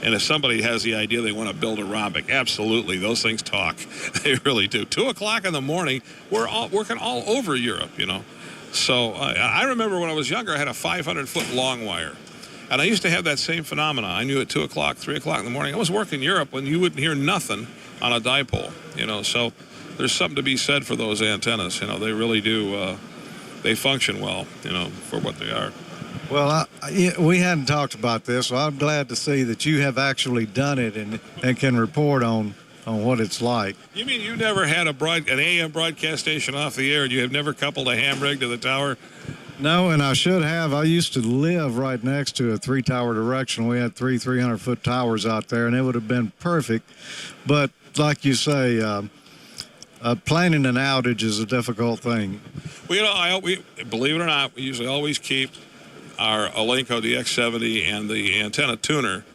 And if somebody has the idea they want to build a rhombic, absolutely, those things talk. They really do. 2 o'clock in the morning, we're all working all over Europe, So I remember when I was younger, I had a 500-foot long wire. And I used to have that same phenomena. I knew at 2 o'clock, 3 o'clock in the morning, I was working Europe when you wouldn't hear nothing on a dipole, So there's something to be said for those antennas. They really do. They function well, for what they are. Well, we hadn't talked about this, so I'm glad to see that you have actually done it and can report on what it's like. You mean you never had an AM broadcast station off the air, and you have never coupled a ham rig to the tower? No, and I should have. I used to live right next to a 3-tower direction. We had 3 300-foot towers out there, and it would have been perfect. But like you say, planning an outage is a difficult thing. Well, we believe it or not, we usually always keep our Alenco DX70 and the antenna tuner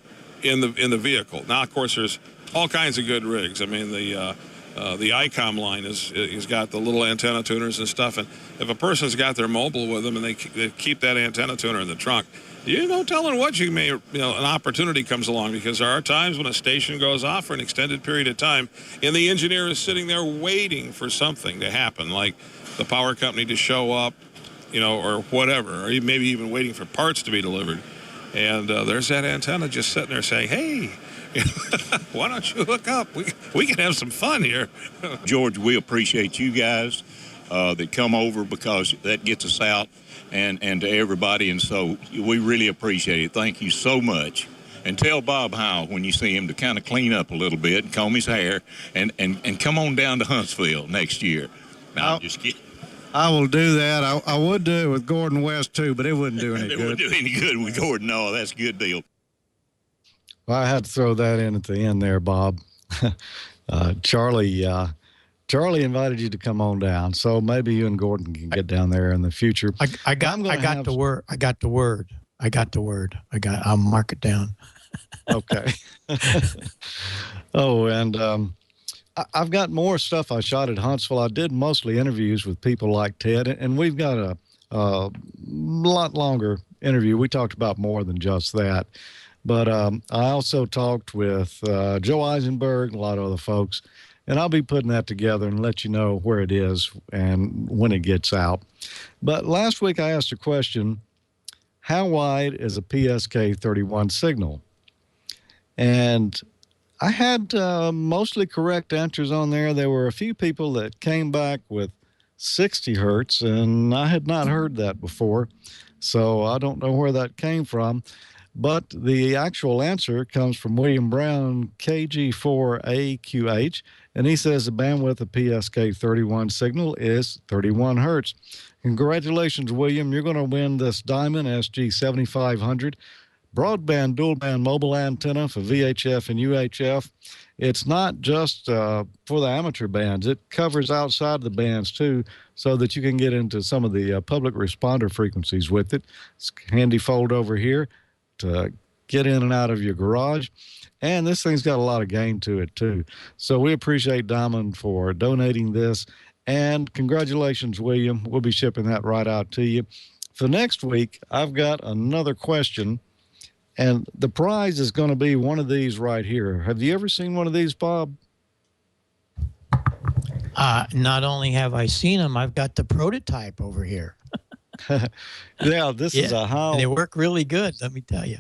in the vehicle. Now, of course, there's all kinds of good rigs. The ICOM line has got the little antenna tuners and stuff. And if a person's got their mobile with them and they keep that antenna tuner in the trunk, you no telling what you may, an opportunity comes along, because there are times when a station goes off for an extended period of time and the engineer is sitting there waiting for something to happen, like the power company to show up, or whatever, or maybe even waiting for parts to be delivered. And there's that antenna just sitting there saying, hey, why don't you hook up? We can have some fun here. George, we appreciate you guys that come over, because that gets us out and to everybody. And so we really appreciate it. Thank you so much. And tell Bob Howell when you see him to kind of clean up a little bit and comb his hair and come on down to Huntsville next year. No, I'm just kidding. I will do that. I would do it with Gordon West, too, but it wouldn't do any good. It wouldn't do any good with Gordon. No, that's a good deal. Well, I had to throw that in at the end there, Bob. Charlie invited you to come on down, so maybe you and Gordon can get down there in the future. I got the word. I'll mark it down. Okay. Oh, and I've got more stuff I shot at Huntsville. I did mostly interviews with people like Ted, and we've got a lot longer interview. We talked about more than just that. But I also talked with Joe Eisenberg and a lot of other folks, and I'll be putting that together and let you know where it is and when it gets out. But last week I asked a question, how wide is a PSK 31 signal? And I had mostly correct answers on there. There were a few people that came back with 60 hertz, and I had not heard that before, so I don't know where that came from. But the actual answer comes from William Brown, KG4AQH, and he says the bandwidth of PSK31 signal is 31 hertz. Congratulations, William. You're going to win this Diamond SG7500 broadband dual-band mobile antenna for VHF and UHF. It's not just for the amateur bands. It covers outside the bands, too, so that you can get into some of the public responder frequencies with it. It's handy fold over here to get in and out of your garage. And this thing's got a lot of gain to it, too. So we appreciate Diamond for donating this. And congratulations, William. We'll be shipping that right out to you. For next week, I've got another question. And the prize is going to be one of these right here. Have you ever seen one of these, Bob? Not only have I seen them, I've got the prototype over here. Yeah, this is a HAL. They work really good, let me tell you.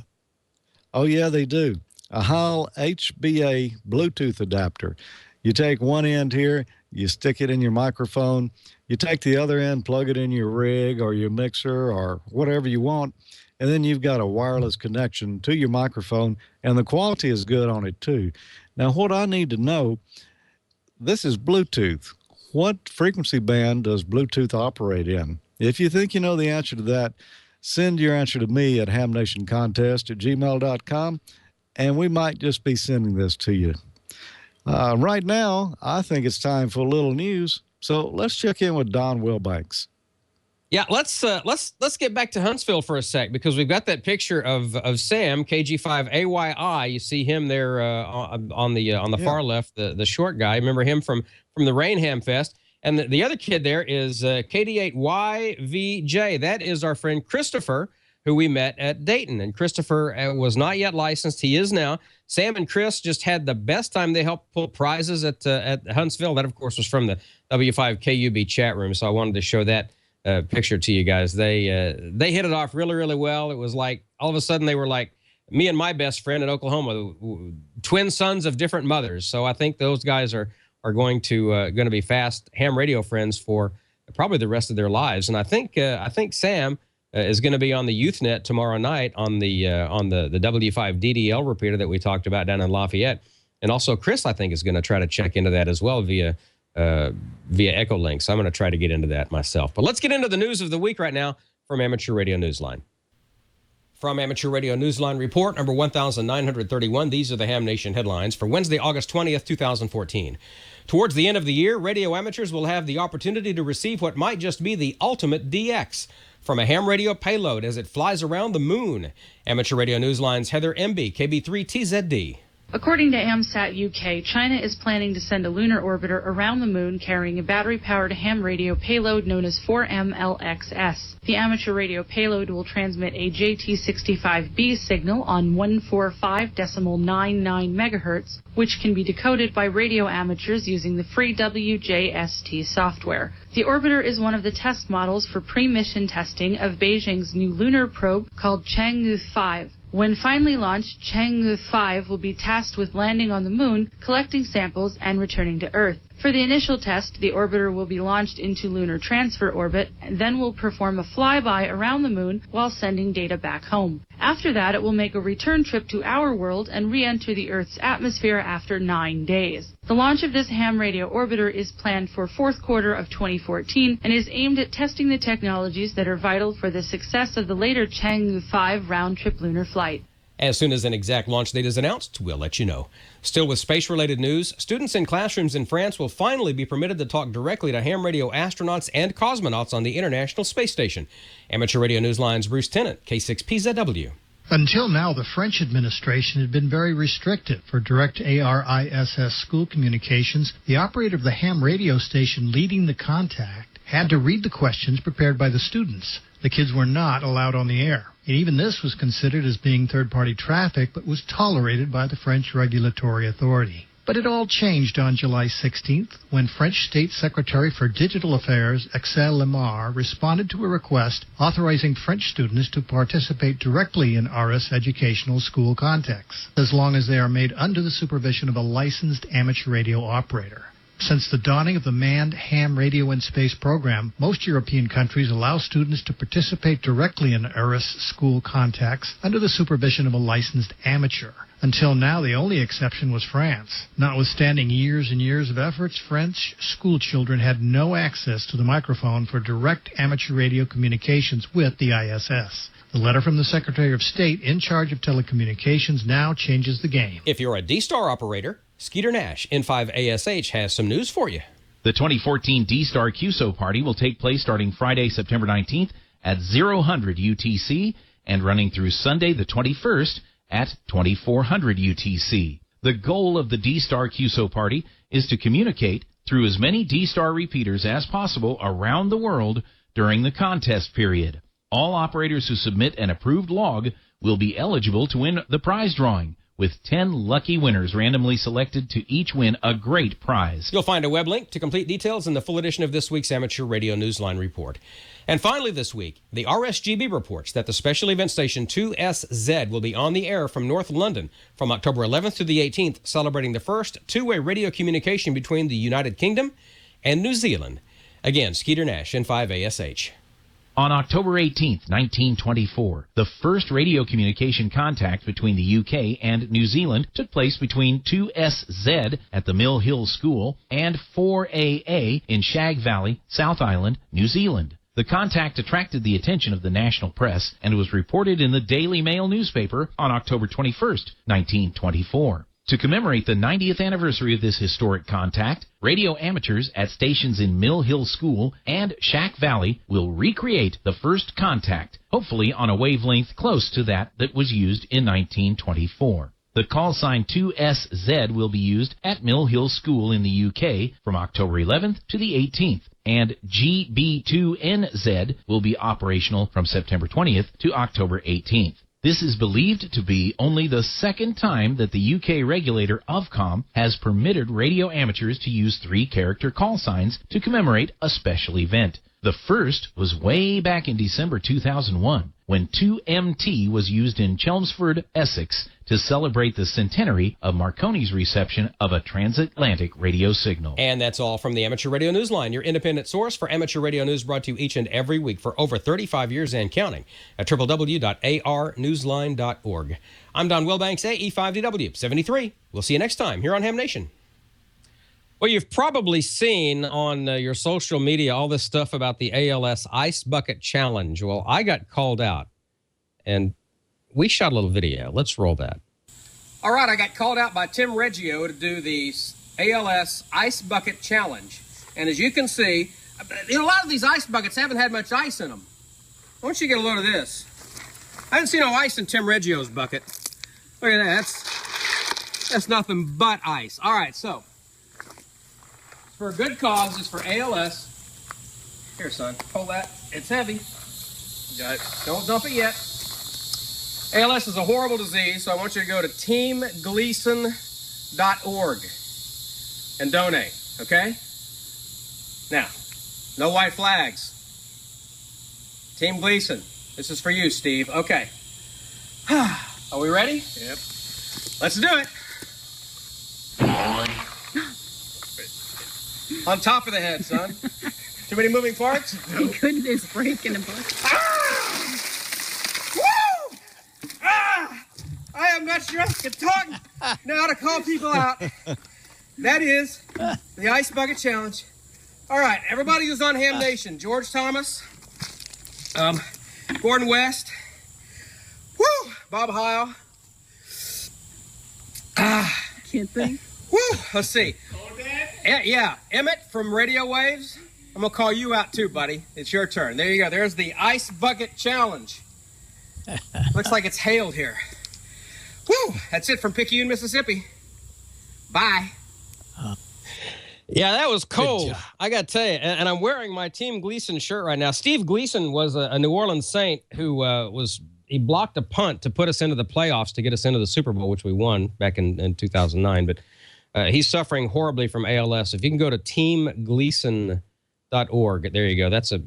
Oh, yeah, they do. A HAL HBA Bluetooth adapter. You take one end here, you stick it in your microphone. You take the other end, plug it in your rig or your mixer or whatever you want, and then you've got a wireless connection to your microphone, and the quality is good on it, too. Now, what I need to know, this is Bluetooth. What frequency band does Bluetooth operate in? If you think you know the answer to that, send your answer to me at hamnationcontest@gmail.com, and we might just be sending this to you. Right now, I think it's time for a little news, so let's check in with Don Wilbanks. Yeah, let's get back to Huntsville for a sec, because we've got that picture of Sam, KG5AYI. You see him there on the far left, the short guy. Remember him from the Rainham Fest. And the other kid there is KD8YVJ. That is our friend Christopher, who we met at Dayton. And Christopher was not yet licensed. He is now. Sam and Chris just had the best time. They helped pull prizes at Huntsville. That, of course, was from the W5KUB chat room. So I wanted to show that picture to you guys. They hit it off really, really well. It was like all of a sudden they were like me and my best friend in Oklahoma, twin sons of different mothers. So I think those guys are going to be fast ham radio friends for probably the rest of their lives. And I think Sam is going to be on the YouthNet tomorrow night on the W5 DDL repeater that we talked about down in Lafayette. And also Chris, I think, is going to try to check into that as well via Echolink. So I'm going to try to get into that myself. But let's get into the news of the week right now from Amateur Radio Newsline. From Amateur Radio Newsline Report number 1931, these are the Ham Nation headlines for Wednesday, August 20th, 2014. Towards the end of the year, radio amateurs will have the opportunity to receive what might just be the ultimate DX from a ham radio payload as it flies around the moon. Amateur Radio Newsline's Heather Emby, KB3TZD. According to AMSAT UK, China is planning to send a lunar orbiter around the moon carrying a battery-powered ham radio payload known as 4MLXS. The amateur radio payload will transmit a JT65B signal on 145.99 megahertz, which can be decoded by radio amateurs using the free WJST software. The orbiter is one of the test models for pre-mission testing of Beijing's new lunar probe called Chang'e 5. When finally launched, Chang'e 5 will be tasked with landing on the moon, collecting samples, and returning to Earth. For the initial test, the orbiter will be launched into lunar transfer orbit and then will perform a flyby around the moon while sending data back home. After that, it will make a return trip to our world and re-enter the Earth's atmosphere after 9 days. The launch of this ham radio orbiter is planned for fourth quarter of 2014 and is aimed at testing the technologies that are vital for the success of the later Chang'e 5 round-trip lunar flight. As soon as an exact launch date is announced, we'll let you know. Still with space-related news, students in classrooms in France will finally be permitted to talk directly to ham radio astronauts and cosmonauts on the International Space Station. Amateur Radio Newsline's Bruce Tennant, K6PZW. Until now, the French administration had been very restrictive for direct ARISS school communications. The operator of the ham radio station leading the contact had to read the questions prepared by the students. The kids were not allowed on the air. And even this was considered as being third-party traffic, but was tolerated by the French regulatory authority. But it all changed on July 16th when French State Secretary for Digital Affairs Axel Lemar responded to a request authorizing French students to participate directly in RS educational school contacts, as long as they are made under the supervision of a licensed amateur radio operator. Since the dawning of the manned ham radio in space program, most European countries allow students to participate directly in ERIS school contacts under the supervision of a licensed amateur. Until now, the only exception was France. Notwithstanding years and years of efforts, French school children had no access to the microphone for direct amateur radio communications with the ISS. The letter from the Secretary of State in charge of telecommunications now changes the game. If you're a D-Star operator, Skeeter Nash, N5ASH, has some news for you. The 2014 D-Star QSO party will take place starting Friday, September 19th at 0000 UTC and running through Sunday the 21st at 2400 UTC. The goal of the D-Star QSO party is to communicate through as many D-Star repeaters as possible around the world during the contest period. All operators who submit an approved log will be eligible to win the prize drawing, with 10 lucky winners randomly selected to each win a great prize. You'll find a web link to complete details in the full edition of this week's Amateur Radio Newsline report. And finally this week, the RSGB reports that the special event station 2SZ will be on the air from North London from October 11th to the 18th, celebrating the first two-way radio communication between the United Kingdom and New Zealand. Again, Skeeter Nash, N5ASH. On October 18, 1924, the first radio communication contact between the UK and New Zealand took place between 2SZ at the Mill Hill School and 4AA in Shag Valley, South Island, New Zealand. The contact attracted the attention of the national press and was reported in the Daily Mail newspaper on October 21, 1924. To commemorate the 90th anniversary of this historic contact, radio amateurs at stations in Mill Hill School and Shack Valley will recreate the first contact, hopefully on a wavelength close to that was used in 1924. The call sign 2SZ will be used at Mill Hill School in the UK from October 11th to the 18th, and GB2NZ will be operational from September 20th to October 18th. This is believed to be only the second time that the UK regulator Ofcom has permitted radio amateurs to use three-character call signs to commemorate a special event. The first was way back in December 2001, when 2MT was used in Chelmsford, Essex, to celebrate the centenary of Marconi's reception of a transatlantic radio signal. And that's all from the Amateur Radio Newsline, your independent source for amateur radio news, brought to you each and every week for over 35 years and counting at www.arnewsline.org. I'm Don Wilbanks, AE5DW 73. We'll see you next time here on Ham Nation. Well, you've probably seen on your social media all this stuff about the ALS Ice Bucket Challenge. Well, I got called out, and we shot a little video. Let's roll that. All right, I got called out by Tim Reggio to do the ALS Ice Bucket Challenge. And as you can see, a lot of these ice buckets haven't had much ice in them. I want you to get a load of this. I haven't seen no ice in Tim Reggio's bucket. Look at that. That's nothing but ice. All right, so for a good cause, it's for ALS. Here, son, pull that. It's heavy. Don't dump it yet. ALS is a horrible disease, so I want you to go to teamgleason.org and donate, okay? Now, no white flags. Team Gleason, this is for you, Steve. Okay. Are we ready? Yep. Let's do it. On top of the head, son. Too many moving parts? Thank goodness, breaking a book. Woo! I am not sure I can talk now to call people out. That is the Ice Bucket Challenge. All right, everybody who's on Ham Nation, George Thomas, Gordon West, Bob Heil. Can't think. Let's see. Yeah, Emmett from Radio Waves. I'm going to call you out too, buddy. It's your turn. There you go. There's the Ice Bucket Challenge. Looks like it's hailed here. Woo! That's it from Picayune, Mississippi. Bye. Yeah, that was cold. I got to tell you, and I'm wearing my Team Gleason shirt right now. Steve Gleason was a New Orleans Saint who he blocked a punt to put us into the playoffs to get us into the Super Bowl, which we won back in 2009. But he's suffering horribly from ALS. If you can go to teamgleason.org, there you go. That's a.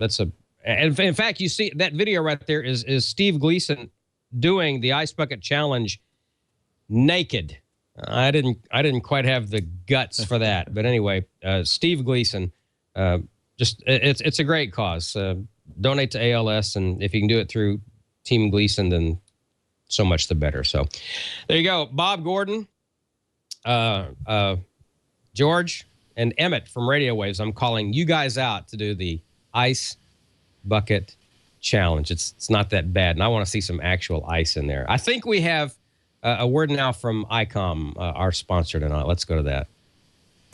And in fact, you see that video right there is Steve Gleason doing the Ice Bucket Challenge naked. I didn't quite have the guts for that. But anyway, Steve Gleason, it's a great cause. Donate to ALS, and if you can do it through Team Gleason, then so much the better. So there you go. Bob Gordon, George, and Emmett from Radio Waves. I'm calling you guys out to do the Ice Bucket Challenge. It's not that bad, and I want to see some actual ice in there. I think we have a word now from ICOM, our sponsor tonight. Let's go to that.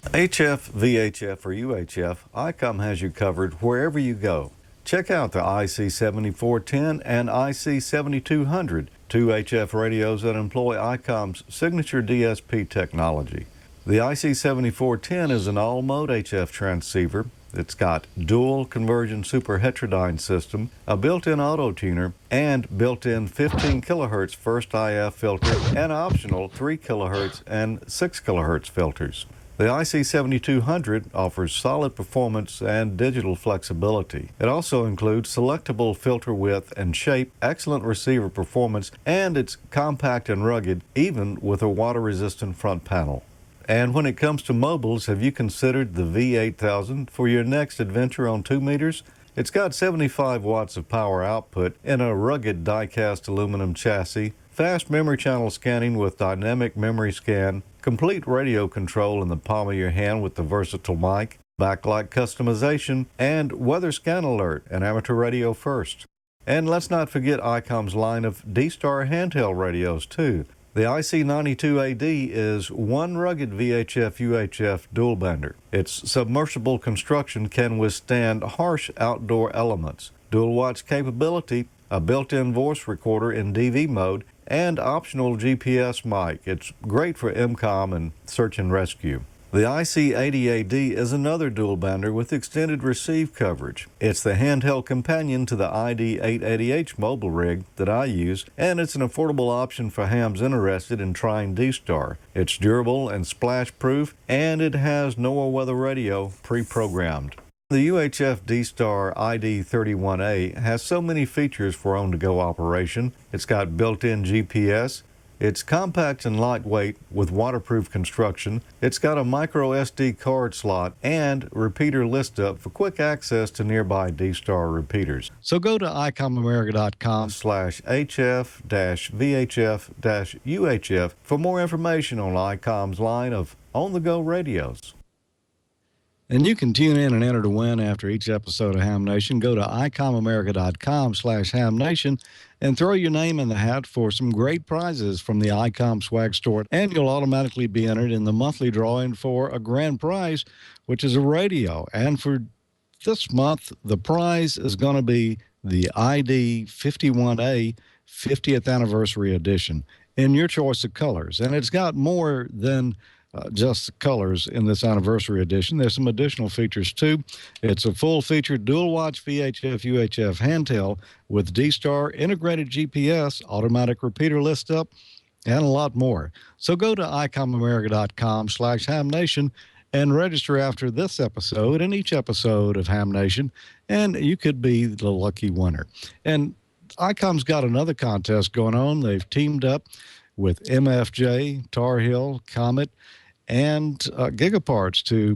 HF, VHF, or UHF, ICOM has you covered wherever you go. Check out the IC7410 and IC7200, two HF radios that employ ICOM's signature DSP technology. The IC7410 is an all-mode HF transceiver. It's got dual conversion super heterodyne system, a built-in auto tuner, and built-in 15 kilohertz first IF filter, and optional 3 kilohertz and 6 kilohertz filters. The IC7200 offers solid performance and digital flexibility. It also includes selectable filter width and shape, excellent receiver performance, and it's compact and rugged, even with a water-resistant front panel. And when it comes to mobiles, have you considered the V8000 for your next adventure on 2 meters? It's got 75 watts of power output in a rugged die-cast aluminum chassis, fast memory channel scanning with dynamic memory scan, complete radio control in the palm of your hand with the versatile mic, backlight customization, and weather scan alert and amateur radio first. And let's not forget ICOM's line of D-Star handheld radios too. The IC92AD is one rugged VHF-UHF dual bender. Its submersible construction can withstand harsh outdoor elements, dual watch capability, a built-in voice recorder in DV mode, and optional GPS mic. It's great for MCOM and search and rescue. The IC80AD is another dual bender with extended receive coverage. It's the handheld companion to the ID880H mobile rig that I use, and it's an affordable option for hams interested in trying D-Star. It's durable and splash-proof, and it has NOAA weather radio pre-programmed. The UHF D-Star ID31A has so many features for on-the-go operation. It's got built-in GPS. It's compact and lightweight with waterproof construction. It's got a micro SD card slot and repeater list up for quick access to nearby D-Star repeaters. So go to ICOMAmerica.com/HF-VHF-UHF for more information on ICOM's line of on-the-go radios. And you can tune in and enter to win after each episode of Ham Nation. Go to ICOMAmerica.com/HamNation and throw your name in the hat for some great prizes from the ICOM swag store. And you'll automatically be entered in the monthly drawing for a grand prize, which is a radio. And for this month, the prize is going to be the ID51A 50th Anniversary Edition in your choice of colors. And it's got more than just the colors in this anniversary edition. There's some additional features too. It's a full-featured dual-watch VHF-UHF handheld with D-Star, integrated GPS, automatic repeater list up, and a lot more. So go to ICOMAmerica.com/HamNation and register after this episode and each episode of Ham Nation, and you could be the lucky winner. And ICOM's got another contest going on. They've teamed up with MFJ, Tar Heel, Comet, and Gigaparts to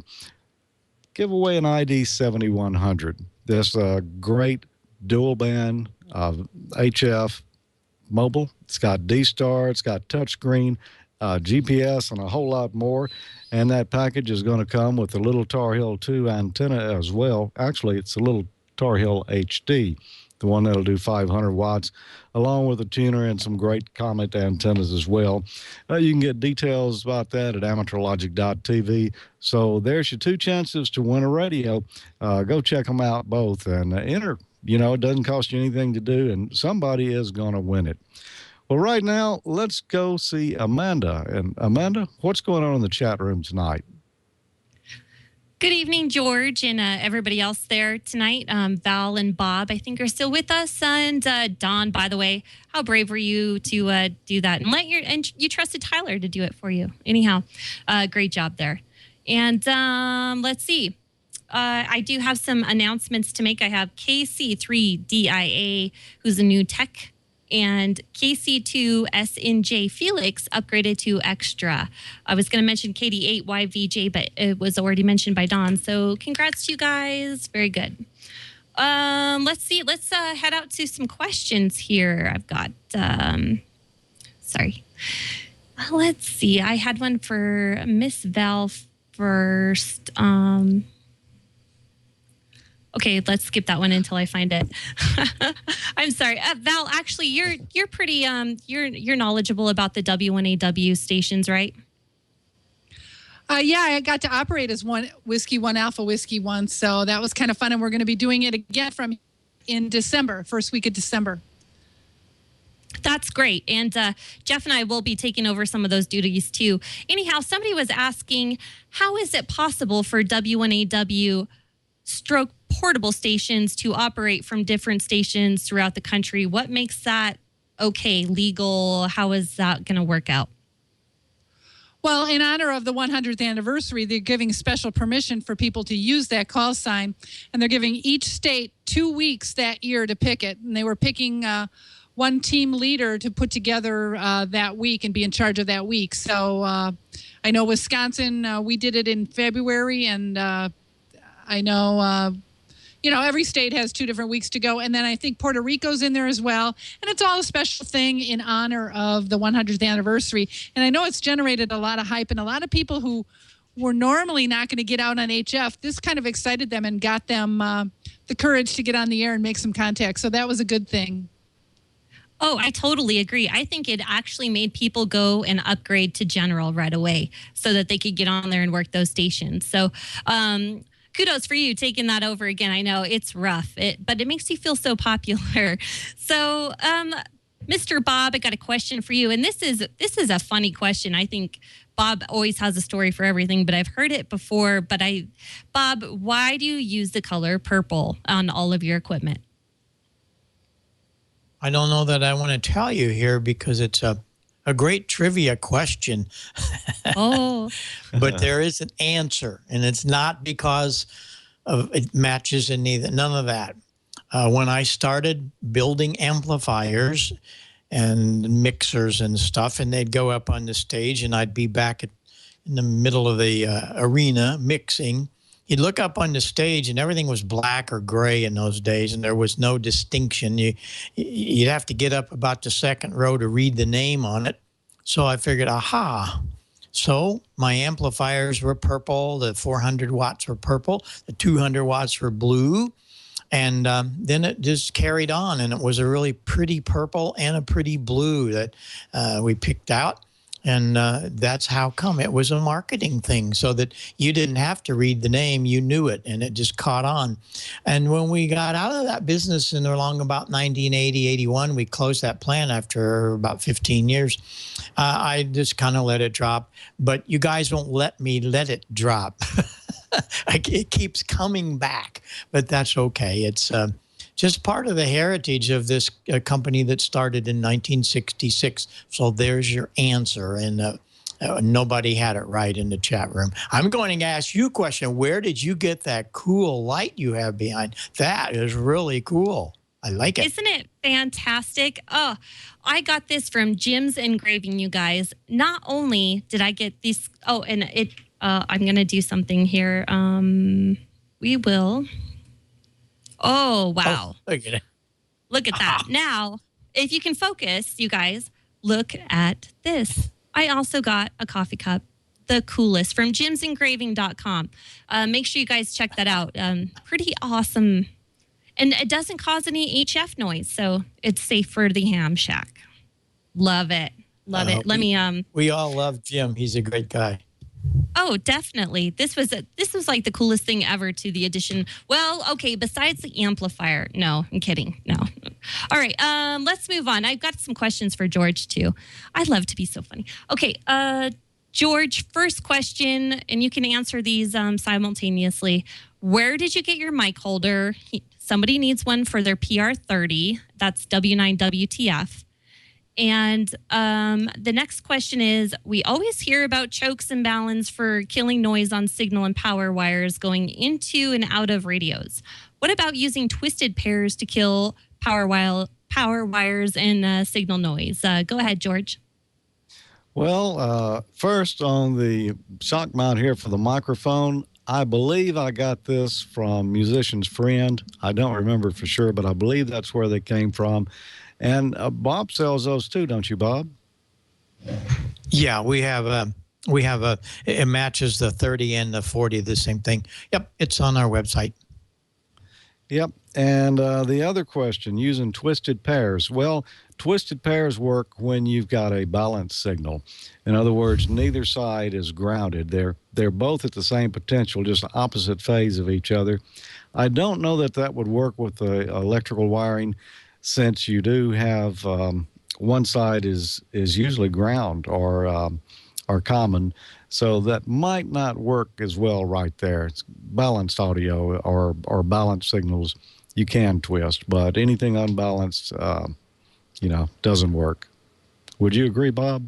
give away an ID7100. This great dual band HF mobile. It's got D-Star, it's got touchscreen, GPS, and a whole lot more. And that package is going to come with a little Tar Heel 2 antenna as well. Actually, it's a little Tar Heel HD, the one that'll do 500 watts, along with a tuner and some great Comet antennas as well. You can get details about that at amateurlogic.tv. So there's your two chances to win a radio. Go check them out both and enter. You know, it doesn't cost you anything to do, and somebody is going to win it. Well, right now, let's go see Amanda. And Amanda, what's going on in the chat room tonight? Good evening, George, and everybody else there tonight. Val and Bob, I think, are still with us. And Don, by the way, how brave were you to do that? And you trusted Tyler to do it for you. Anyhow, great job there. And let's see. I do have some announcements to make. I have KC3DIA, who's a new tech and KC2SNJ Felix upgraded to Extra. I was going to mention KD8YVJ, but it was already mentioned by Don. So congrats to you guys. Very good. Let's see. Let's head out to some questions here. I've got, sorry. Let's see. I had one for Miss Val first. Okay, let's skip that one until I find it. I'm sorry, Val. Actually, you're pretty you're knowledgeable about the W1AW stations, right? Yeah, I got to operate as one Whiskey 1 Alpha Whiskey 1, so that was kind of fun, and we're going to be doing it again in December, first week of December. That's great. And Jeff and I will be taking over some of those duties too. Anyhow, somebody was asking, how is it possible for W1AW stroke portable stations to operate from different stations throughout the country? What makes that okay, legal? How is that going to work out? Well, in honor of the 100th anniversary, they're giving special permission for people to use that call sign, and they're giving each state 2 weeks that year to pick it. And they were picking one team leader to put together that week and be in charge of that week. So I know Wisconsin, we did it in February, and I know, every state has 2 different weeks to go. And then I think Puerto Rico's in there as well. And it's all a special thing in honor of the 100th anniversary. And I know it's generated a lot of hype, and a lot of people who were normally not going to get out on HF, this kind of excited them and got them the courage to get on the air and make some contact. So that was a good thing. Oh, I totally agree. I think it actually made people go and upgrade to General right away so that they could get on there and work those stations. So, kudos for you taking that over again. I know it's rough, but it makes you feel so popular. So, Mr. Bob, I got a question for you, and this is a funny question. I think Bob always has a story for everything, but I've heard it before. Bob, why do you use the color purple on all of your equipment? I don't know that I want to tell you here because it's a great trivia question. Oh. But there is an answer, and it's not because of it matches in none of that. When I started building amplifiers and mixers and stuff, and they'd go up on the stage, and I'd be back in the middle of the arena mixing, you'd look up on the stage, and everything was black or gray in those days, and there was no distinction. You'd have to get up about the second row to read the name on it. So I figured, aha. So my amplifiers were purple. The 400 watts were purple. The 200 watts were blue. And then it just carried on, and it was a really pretty purple and a pretty blue that we picked out. And that's how come. It was a marketing thing so that you didn't have to read the name. You knew it, and it just caught on. And when we got out of that business in along about 1980, 81, we closed that plant after about 15 years. I just kind of let it drop. But you guys won't let me let it drop. It keeps coming back, but that's okay. It's just part of the heritage of this company that started in 1966. So there's your answer. And nobody had it right in the chat room. I'm going to ask you a question. Where did you get that cool light you have behind? That is really cool. I like it. Isn't it fantastic? Oh, I got this from Jim's Engraving, you guys. Not only did I get these, and it, I'm going to do something here. We will. Oh, wow. Oh, look at it. Look at that. Now, if you can focus, you guys, look at this. I also got a coffee cup, the coolest, from jimsengraving.com. Make sure you guys check that out. Pretty awesome. And it doesn't cause any HF noise, so it's safe for the ham shack. Love it. Love it. We all love Jim. He's a great guy. Oh, definitely. This was like the coolest thing ever to the Edition. Well, okay, besides the amplifier. No, I'm kidding. No. All right, let's move on. I've got some questions for George, too. I love to be so funny. Okay, George, first question, and you can answer these simultaneously. Where did you get your mic holder? Somebody needs one for their PR30. That's W9WTF. And the next question is, we always hear about chokes and balance for killing noise on signal and power wires going into and out of radios. What about using twisted pairs to kill power power wires and signal noise. Go ahead, George. Well, first on the shock mount here for the microphone, I believe I got this from Musician's Friend. I don't remember for sure, but I believe that's where they came from. And Bob sells those too, don't you, Bob? Yeah, we have it matches the 30 and the 40, the same thing. Yep, it's on our website. Yep. And the other question, using twisted pairs. Well, twisted pairs work when you've got a balanced signal. In other words, neither side is grounded. They're both at the same potential, just opposite phase of each other. I don't know that would work with the electrical wiring, since you do have one side is usually ground or common. So that might not work as well right there. It's balanced audio or balanced signals you can twist, but anything unbalanced, doesn't work. Would you agree, Bob?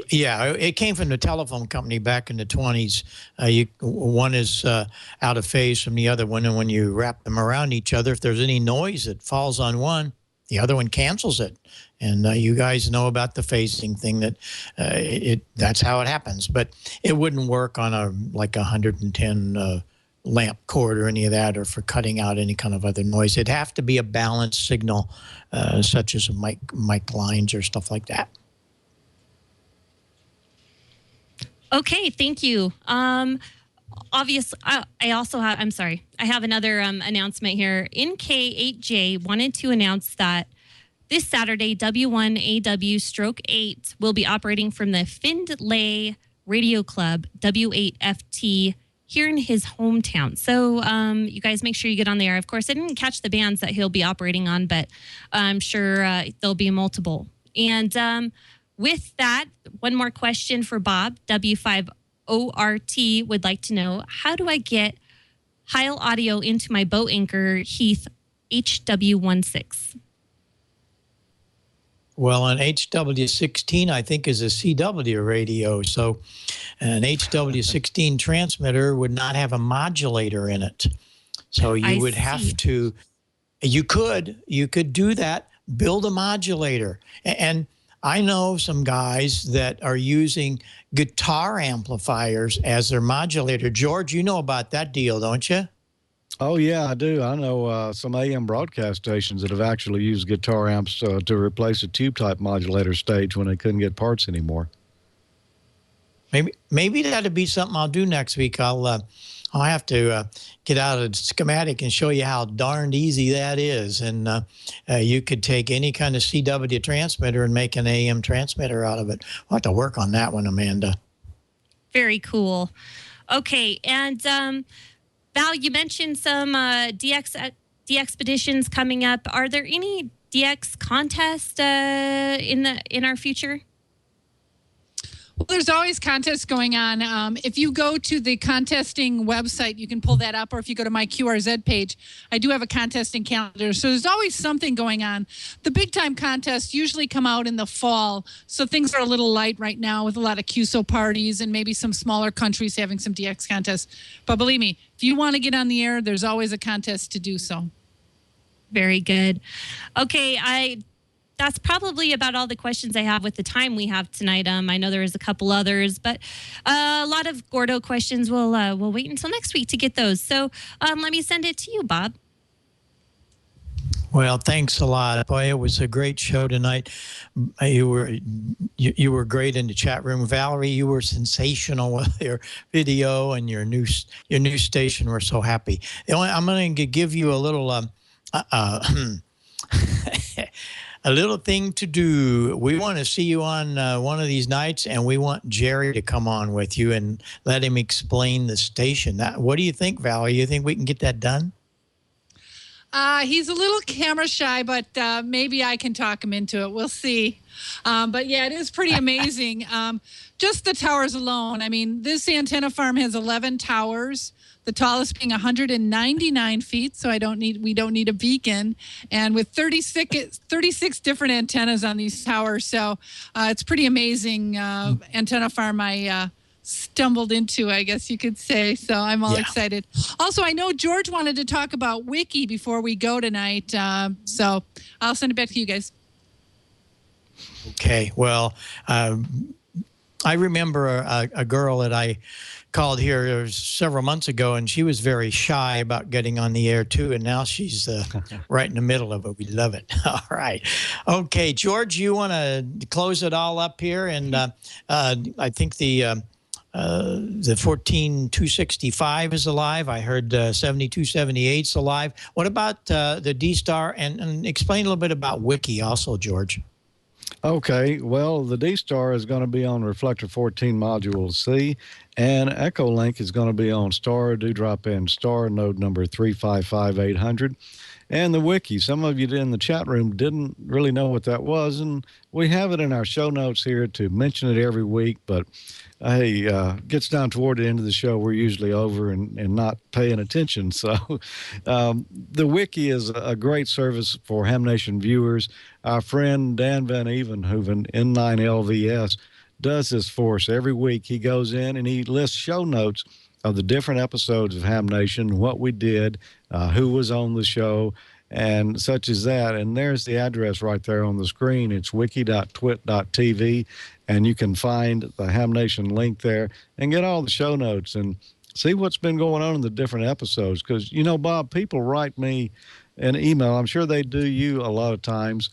Yeah, it came from the telephone company back in the 20s. One is out of phase from the other one, and when you wrap them around each other, if there's any noise that falls on one, the other one cancels it. And you guys know about the phasing thing, that that's how it happens. But it wouldn't work on a 110 lamp cord or any of that, or for cutting out any kind of other noise. It'd have to be a balanced signal, such as mic lines or stuff like that. Okay, thank you. Obviously, I also have, I'm sorry, I have another announcement here. NK8J wanted to announce that this Saturday, W1AW/8 will be operating from the Findlay Radio Club, W8FT, here in his hometown. So you guys make sure you get on there. Of course, I didn't catch the bands that he'll be operating on, but I'm sure there'll be multiple. And with that, one more question for Bob. W5ORT would like to know, how do I get Heil audio into my boat anchor Heath HW16? Well, an HW16, I think, is a CW radio. So an HW16 transmitter would not have a modulator in it. So you would have to, you could do that, build a modulator. And I know some guys that are using guitar amplifiers as their modulator. George, you know about that deal, don't you? Oh, yeah, I do. I know some AM broadcast stations that have actually used guitar amps to replace a tube-type modulator stage when they couldn't get parts anymore. Maybe that'd be something I'll do next week. I'll have to get out a schematic and show you how darned easy that is. And you could take any kind of CW transmitter and make an AM transmitter out of it. We'll have to work on that one, Amanda. Very cool. Okay, and Val, you mentioned some DXpeditions coming up. Are there any DX contests in our future? Well, there's always contests going on. If you go to the contesting website, you can pull that up, or if you go to my QRZ page, I do have a contesting calendar. So there's always something going on. The big time contests usually come out in the fall, so things are a little light right now with a lot of QSO parties and maybe some smaller countries having some DX contests. But believe me, if you want to get on the air, there's always a contest to do so. Very good. Okay, that's probably about all the questions I have with the time we have tonight. I know there is a couple others, but a lot of Gordo questions. We'll wait until next week to get those. So let me send it to you, Bob. Well, thanks a lot. Boy, it was a great show tonight. You were great in the chat room. Valerie, you were sensational with your video and your new station. We're so happy. I'm going to give you a little a little thing to do. We want to see you on one of these nights, and we want Jerry to come on with you and let him explain the station. What do you think, Valerie? You think we can get that done? He's a little camera shy, but maybe I can talk him into it. We'll see. But yeah, it is pretty amazing. Just the towers alone. I mean, this antenna farm has 11 towers, the tallest being 199 feet, so we don't need a beacon, and with 36 different antennas on these towers. So it's pretty amazing antenna farm I stumbled into, I guess you could say. So I'm all excited. Also, I know George wanted to talk about Wiki before we go tonight. So I'll send it back to you guys. Okay. Well, I remember a girl that I called here several months ago, and she was very shy about getting on the air too, and now she's right in the middle of it. We love it. All right. Okay, George, you want to close it all up here? And I think the 14265 is alive. I heard 7278 is alive. What about the D-Star? And explain a little bit about Wiki also, George. Okay, well, the D-Star is going to be on Reflector 14 Module C, and Echolink is going to be on Star Dewdrop and Star node number 355800. And the Wiki, some of you in the chat room didn't really know what that was, and we have it in our show notes here to mention it every week, but hey, gets down toward the end of the show, we're usually over and not paying attention. So the Wiki is a great service for Ham Nation viewers. Our friend Dan Van Evenhoven, N9LVS, does this for us every week. He goes in and he lists show notes of the different episodes of Ham Nation, what we did, who was on the show, and such as that. And there's the address right there on the screen. It's wiki.twit.tv, and you can find the Ham Nation link there and get all the show notes and see what's been going on in the different episodes. Because, you know, Bob, people write me an email. I'm sure they do you a lot of times.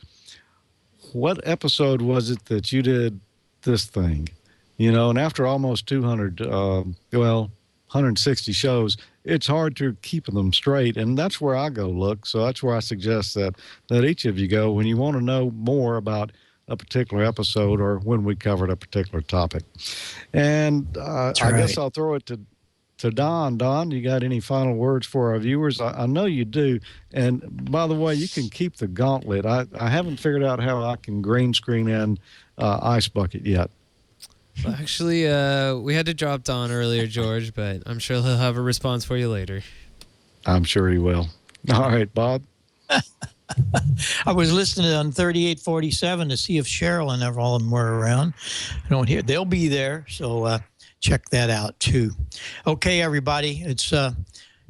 What episode was it that you did this thing? You know, and after almost 160 shows, it's hard to keep them straight, and that's where I go look. So that's where I suggest that each of you go when you want to know more about a particular episode or when we covered a particular topic. And I guess I'll throw it to Don. Don, you got any final words for our viewers? I know you do. And by the way, you can keep the gauntlet. I haven't figured out how I can green screen in Ice Bucket yet. Well, actually, we had to drop Don earlier, George, but I'm sure he'll have a response for you later. I'm sure he will. All right, Bob. I was listening on 3847 to see if Cheryl and all of them were around. I don't hear. They'll be there, so check that out too. Okay, everybody, it's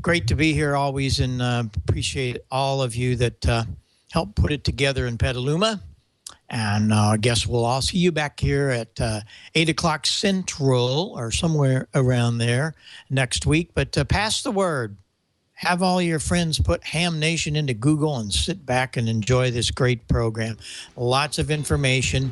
great to be here always, and appreciate all of you that helped put it together in Petaluma. And I guess we'll all see you back here at 8 o'clock Central or somewhere around there next week. But pass the word. Have all your friends put Ham Nation into Google and sit back and enjoy this great program. Lots of information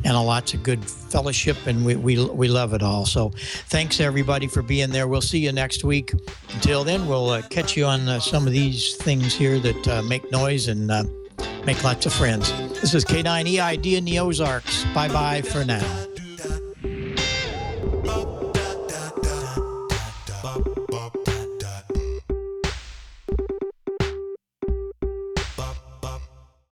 and lots of good fellowship, and we love it all. So thanks, everybody, for being there. We'll see you next week. Until then, we'll catch you on some of these things here that make noise and make lots of friends. This is K9EID in the Ozarks. Bye-bye for now.